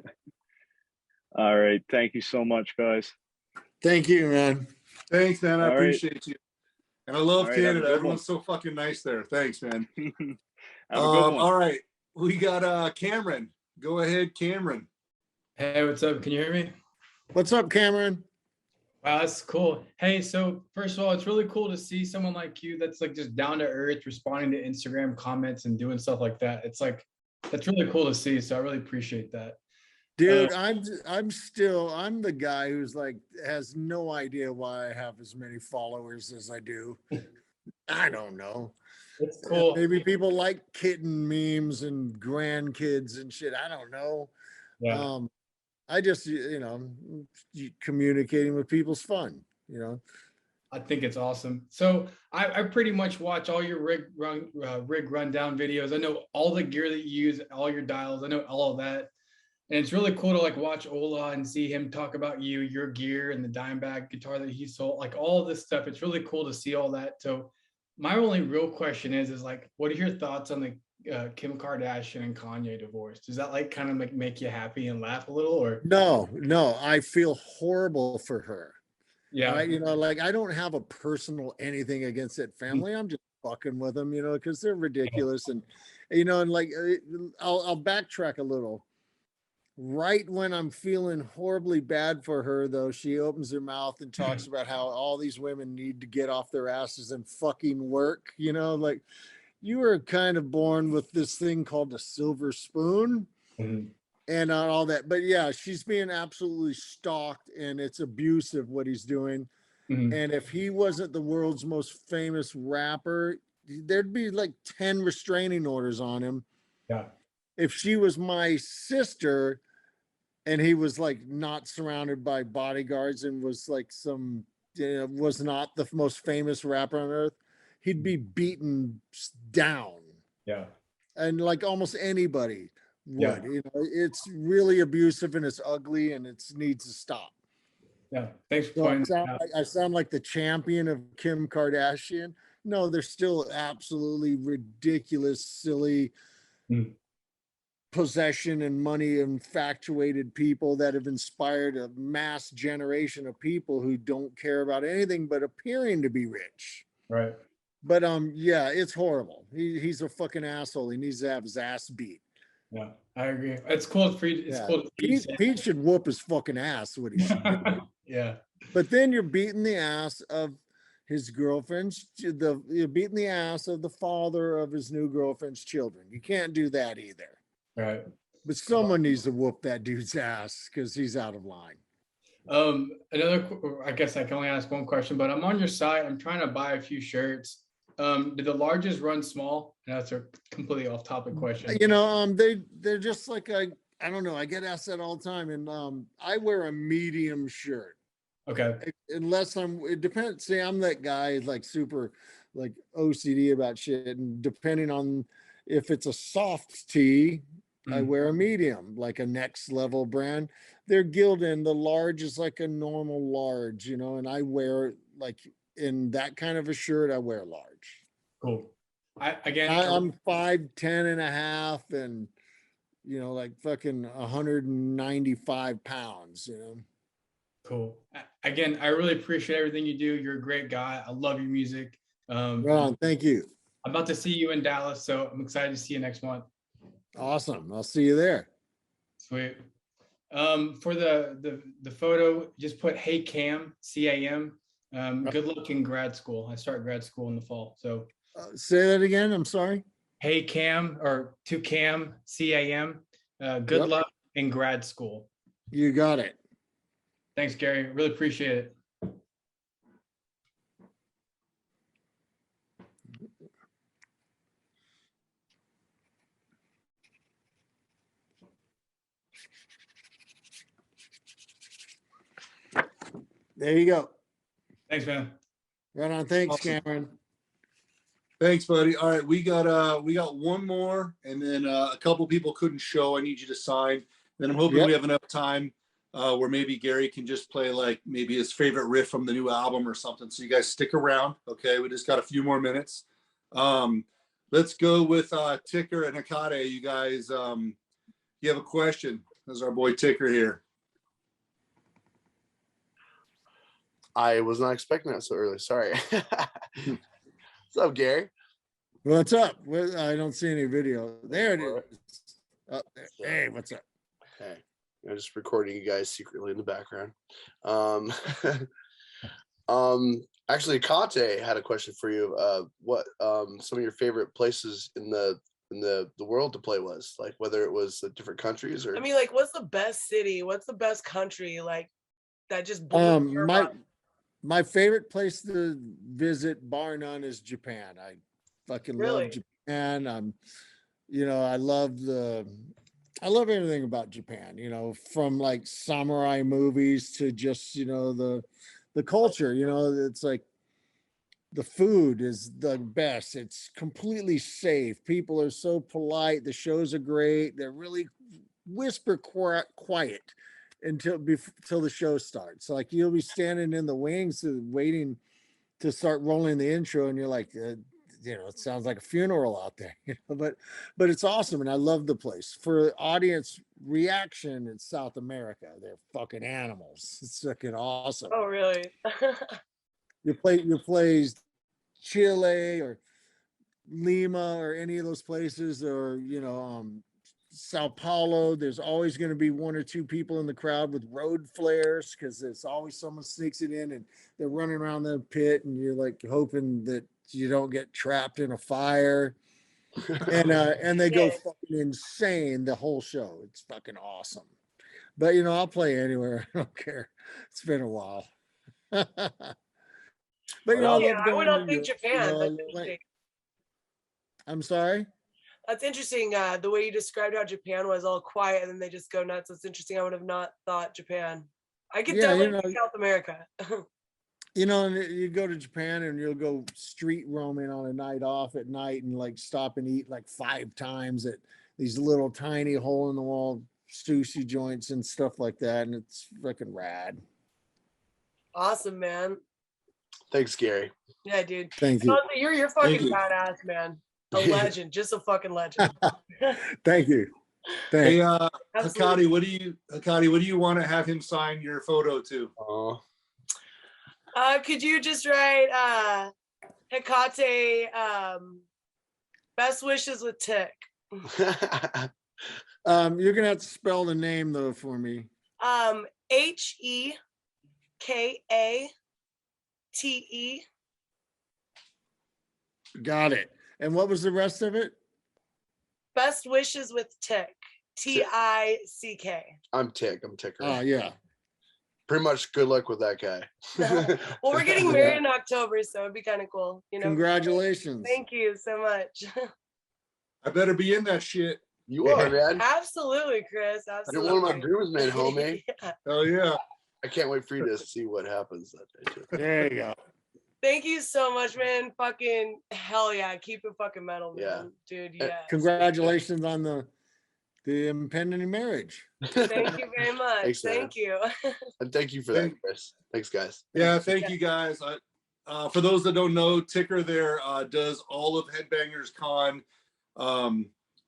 All right. Thank you so much, guys. Thank you, man. Thanks, man. I All right. appreciate you. And I love All right, have a Canada. good Everyone's so fucking nice there. Thanks, man. Have a good one. All right. We got Cameron. Go ahead, Cameron. Hey, what's up? Can you hear me? What's up, Cameron? Wow, that's cool. Hey, so first of all, it's really cool to see someone like you that's like just down to earth, responding to Instagram comments and doing stuff like that. It's like that's really cool to see. So I really appreciate that. Dude, I'm the guy who's like has no idea why I have as many followers as I do. I don't know. It's cool. Maybe people like kitten memes and grandkids and shit. I don't know. Yeah. I just, communicating with people's fun, I think it's awesome. So I pretty much watch all your rig rundown videos. I know all the gear that you use, all your dials. I know all of that. And it's really cool to like watch Ola and see him talk about you, your gear and the Dimebag guitar that he sold, like all of this stuff. It's really cool to see all that. So my only real question is like, what are your thoughts on the Kim Kardashian and Kanye divorce? Does that like kind of make you happy and laugh a little, or? No, I feel horrible for her. Yeah. Right? Like I don't have a personal anything against that family. I'm just fucking with them, because they're ridiculous. And, and like, I'll backtrack a little. Right when I'm feeling horribly bad for her, though, she opens her mouth and talks about how all these women need to get off their asses and fucking work, like you were kind of born with this thing called a silver spoon. And all that. But yeah, she's being absolutely stalked and it's abusive what he's doing. And if he wasn't the world's most famous rapper, there'd be like 10 restraining orders on him. Yeah. If she was my sister and he was like not surrounded by bodyguards and was like was not the most famous rapper on earth, he'd be beaten down. Yeah. And like almost anybody would. Yeah. It's really abusive and it's ugly and it needs to stop. Yeah, thanks for So pointing that out. I sound like the champion of Kim Kardashian. No, they're still absolutely ridiculous, silly possession and money infatuated people that have inspired a mass generation of people who don't care about anything but appearing to be rich. Right. But yeah, it's horrible. He's a fucking asshole. He needs to have his ass beat. Yeah, I agree. It's cool. It's cool. Pete should whoop his fucking ass. What he should do. Yeah. But then you're beating the ass of his girlfriend's. You're beating the ass of the father of his new girlfriend's children. You can't do that either. Right. But someone needs to whoop that dude's ass because he's out of line. I guess I can only ask one question, but I'm on your site. I'm trying to buy a few shirts. Did the largest run small? And that's a completely off-topic question. They're just like I don't know. I get asked that all the time, and I wear a medium shirt. Okay. Unless it depends. See, I'm that guy like super like OCD about shit, and depending on if it's a soft tee, I wear a medium, like a Next Level brand. They're Gildan. The large is like a normal large, and I wear like in that kind of a shirt, I wear large. Cool. I'm 5'10" and a half and like fucking 195 pounds, Cool. Again, I really appreciate everything you do. You're a great guy. I love your music. Ron, thank you. I'm about to see you in Dallas, so I'm excited to see you next month. Awesome. I'll see you there. Sweet. For the photo, just put "Hey Cam," CAM. Good luck in grad school. I start grad school in the fall. So say that again. I'm sorry. Hey Cam, or to Cam, CAM. Good luck in grad school. You got it. Thanks, Gary. Really appreciate it. There you go. Thanks, man. Right on. Thanks, Awesome. Cameron. Thanks, buddy. All right, we got one more, and then a couple people couldn't show. I need you to sign. Then I'm hoping we have enough time where maybe Gary can just play like maybe his favorite riff from the new album or something. So you guys stick around. Okay, we just got a few more minutes. Let's go with Ticker and Hakade. You guys, you have a question? There's our boy Ticker here. I was not expecting that so early. Sorry. What's up, Gary? What's up? I don't see any video. There it is. Up there. Hey, what's up? Hey. just recording you guys secretly in the background. Actually, Kate had a question for you. What some of your favorite places in the world to play was, like whether it was the different countries or. I mean, like, what's the best city? What's the best country? Like, that just blew your mind. My favorite place to visit, bar none, is Japan. I fucking love Japan. I love everything about Japan, from like samurai movies to just, the culture, it's like the food is the best. It's completely safe. People are so polite. The shows are great. They're really whisper quiet until the show starts. Like you'll be standing in the wings waiting to start rolling the intro, and you're like, it sounds like a funeral out there, but it's awesome. And I love the place. For audience reaction in South America, they're fucking animals. It's fucking awesome. Oh, really? you play Chile or Lima or any of those places, or Sao Paulo, there's always going to be one or two people in the crowd with road flares, because there's always someone sneaks it in and they're running around the pit, and you're like hoping that you don't get trapped in a fire. And they go fucking insane the whole show. It's fucking awesome. But I'll play anywhere. I don't care. It's been a while. But I would not think Japan. That's interesting. I'm sorry. That's interesting. The way you described how Japan was all quiet and then they just go nuts. That's interesting. I would have not thought Japan. I could definitely think South America. And you go to Japan and you'll go street roaming on a night off at night and like stop and eat like 5 times at these little tiny hole in the wall sushi joints and stuff like that. And it's freaking rad. Awesome, man. Thanks, Gary. Yeah, dude. Thank you. You're fucking badass, man. A legend, just a fucking legend. Thank you. Hey, Hakati, what do you want to have him sign your photo to? Could you just write Hecate, best wishes with Tick? You're gonna have to spell the name though for me. Hekate. Got it. And what was the rest of it? Best wishes with Tick. Tick. I'm Ticker. Oh yeah. Pretty much good luck with that guy. Well, we're getting married in October, so it'd be kind of cool. Congratulations. Thank you so much. I better be in that shit. You are, man. Absolutely, Chris. Absolutely. You're one of my groomsmen, homie. Yeah. Oh yeah. I can't wait for you to see what happens that day. There you go. Thank you so much, man. Fucking hell yeah. Keep it fucking metal, man. Dude, yeah. Congratulations on the impending marriage. Thank you very much. Thanks, thank you. And thank you for that, Chris. Thanks, guys. Yeah, thank you guys. For those that don't know, Ticker there does all of Headbangers Con,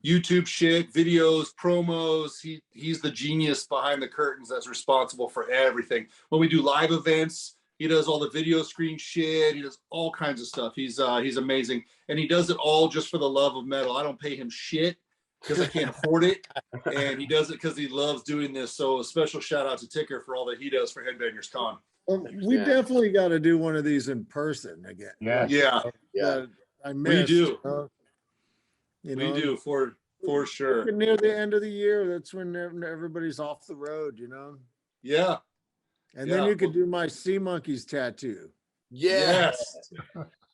YouTube shit, videos, promos. He's the genius behind the curtains that's responsible for everything. When we do live events, he does all the video screen shit. He does all kinds of stuff. He's amazing, and he does it all just for the love of metal. I don't pay him shit because I can't afford it, and he does it because he loves doing this. So a special shout out to Ticker for all that he does for Headbangers Con. Well, we definitely got to do one of these in person again. Yeah. I missed. We do. We do for sure. Near the end of the year, that's when everybody's off the road. Yeah. And then you could do my sea monkeys tattoo. Yes.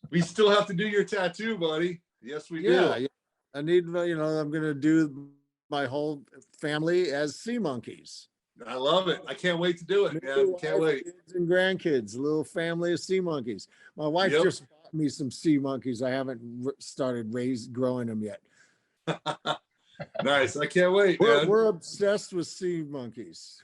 We still have to do your tattoo, buddy. Yes, we do. Yeah. I need, I'm going to do my whole family as sea monkeys. I love it. I can't wait to do it. Yeah, can't wait. Kids and grandkids, a little family of sea monkeys. My wife just bought me some sea monkeys. I haven't started growing them yet. Nice. I can't wait. We're obsessed with sea monkeys.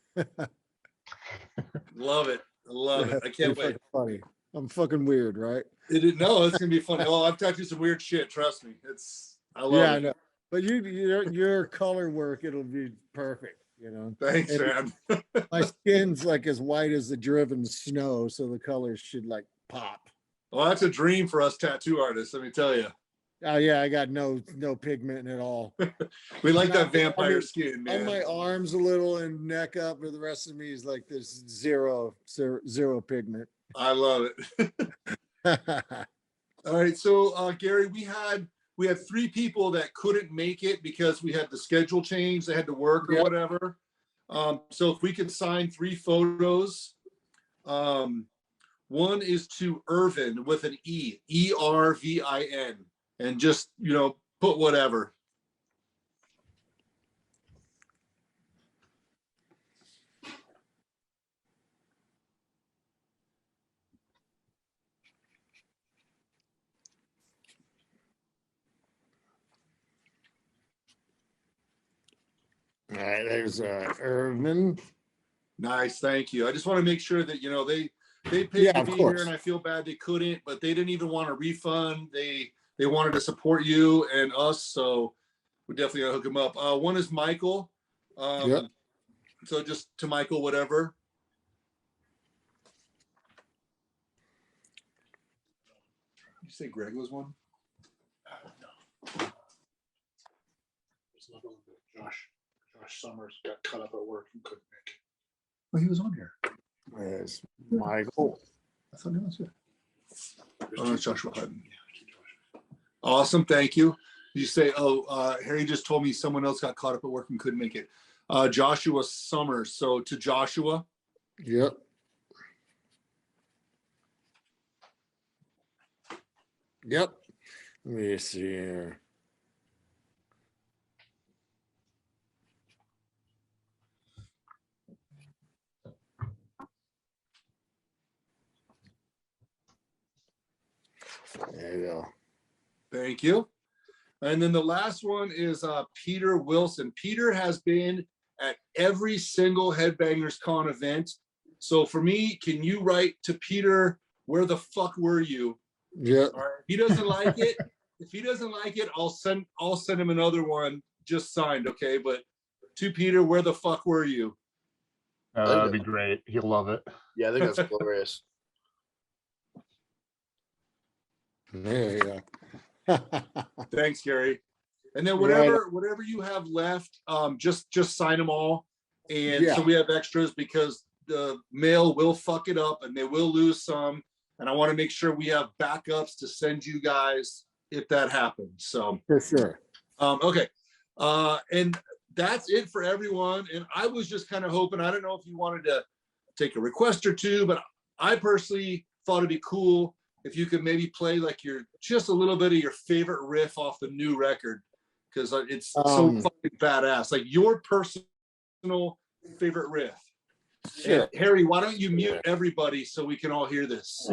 Love it. I love it. I can't wait. Funny. I'm fucking weird, right? No, it's gonna be funny. Oh, I've tattooed some weird shit. Trust me. I love it. I know. But your color work, it'll be perfect. Thanks, man. My skin's like as white as the driven snow, so the colors should like pop. Well, that's a dream for us tattoo artists. Let me tell you. Oh yeah, I got no pigment at all. We like that Not- vampire skin, On man. my arms a little and neck up, but the rest of me is like this zero pigment. I love it. All right, so Gary, we had 3 people that couldn't make it because we had the schedule change. They had to work or whatever. So if we could sign 3 photos, one is to Irvin with an E, Ervin, and just put whatever. All right, there's Irvin. Nice, thank you. I just want to make sure that they paid to of be course. here, and I feel bad they couldn't, but they didn't even want a refund. They wanted to support you and us, so we definitely gotta hook them up. One is Michael. So just to Michael, whatever. You say Greg was one? There's another one that Josh Summers got cut up at work and couldn't make it. Oh, he was on here. There's Michael. I thought he was here. Oh, it's Joshua Hutton. Awesome, thank you. You say, Harry just told me someone else got caught up at work and couldn't make it. Joshua Summers. So to Joshua. Yep. Let me see here. There you go. Thank you. And then the last one is Peter Wilson. Peter has been at every single Headbangers Con event. So for me, can you write to Peter, where the fuck were you? Yeah. All right. If he doesn't like it, I'll send him another one just signed, okay? But to Peter, where the fuck were you? That'd be great. He'll love it. Yeah, I think that's glorious. There you go. Thanks, Gary. And then whatever you have left, just sign them all. And so we have extras because the mail will fuck it up and they will lose some. And I want to make sure we have backups to send you guys if that happens. So for sure. Okay. And that's it for everyone. And I was just kind of hoping, I don't know if you wanted to take a request or two, but I personally thought it'd be cool if you could maybe play like just a little bit of your favorite riff off the new record. Because it's so fucking badass. Like your personal favorite riff. Sure. And Harry, why don't you mute everybody so we can all hear this?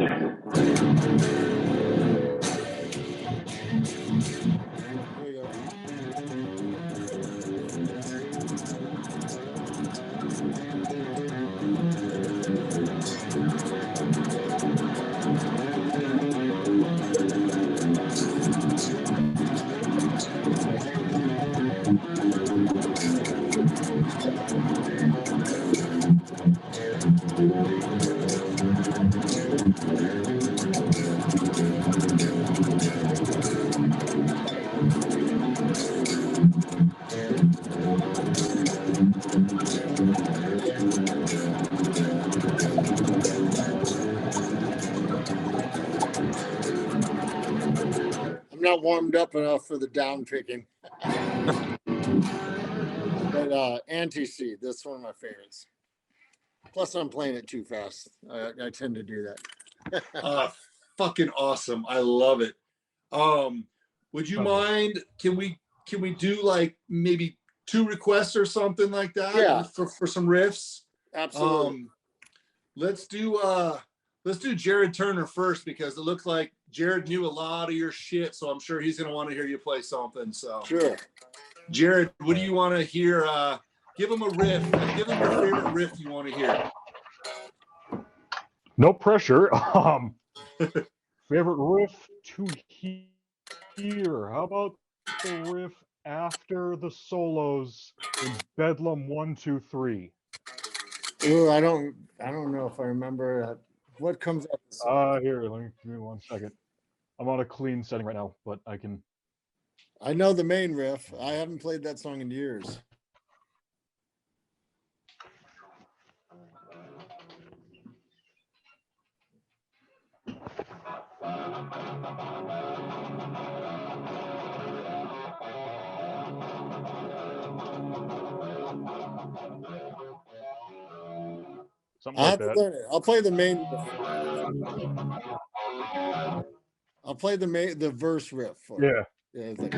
I'm not warmed up enough for the down picking. But anti-seed, that's one of my favorites. Plus, I'm playing it too fast. I tend to do that. Fucking awesome. I love it. Would you mind? Can we do like maybe 2 requests or something like that? Yeah. For some riffs. Absolutely. Let's do Jared Turner first because it looks like Jared knew a lot of your shit, so I'm sure he's gonna want to hear you play something. So sure. Jared, what do you want to hear? Give him a riff. Give him your favorite riff you want to hear. No pressure. Favorite riff to hear. How about the riff after the solos in Bedlam 1, 2, 3? Ooh, I don't know if I remember what comes up. Here, give me 1 second. I'm on a clean setting right now, but I can I know the main riff. I haven't played that song in years. Something I'll like have to that. learn it. I'll play the main. I'll play the verse riff. For Yeah. Yeah. It's like...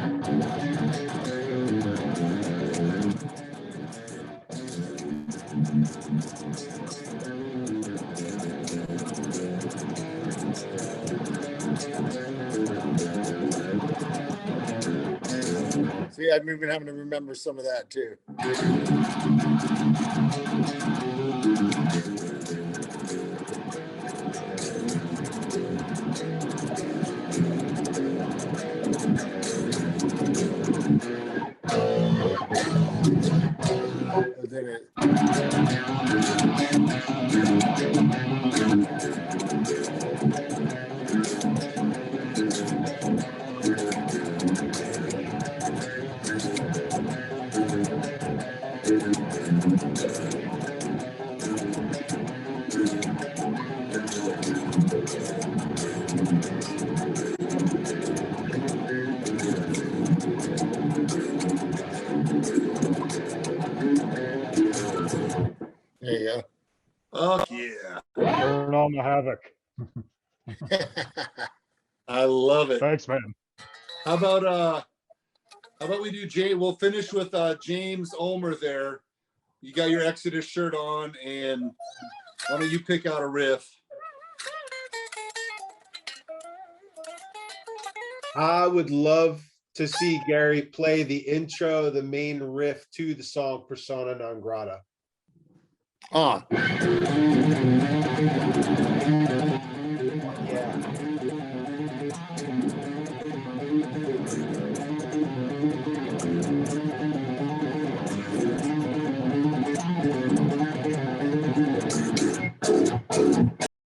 See, I'm even having to remember some of that too. Then it... There you go. Oh yeah. Turn on the havoc. I love it. Thanks, man. How about we do Jay? We'll finish with James Ulmer there. You got your Exodus shirt on, and why don't you pick out a riff? I would love to see Gary play the intro, the main riff to the song Persona Non Grata. Ah.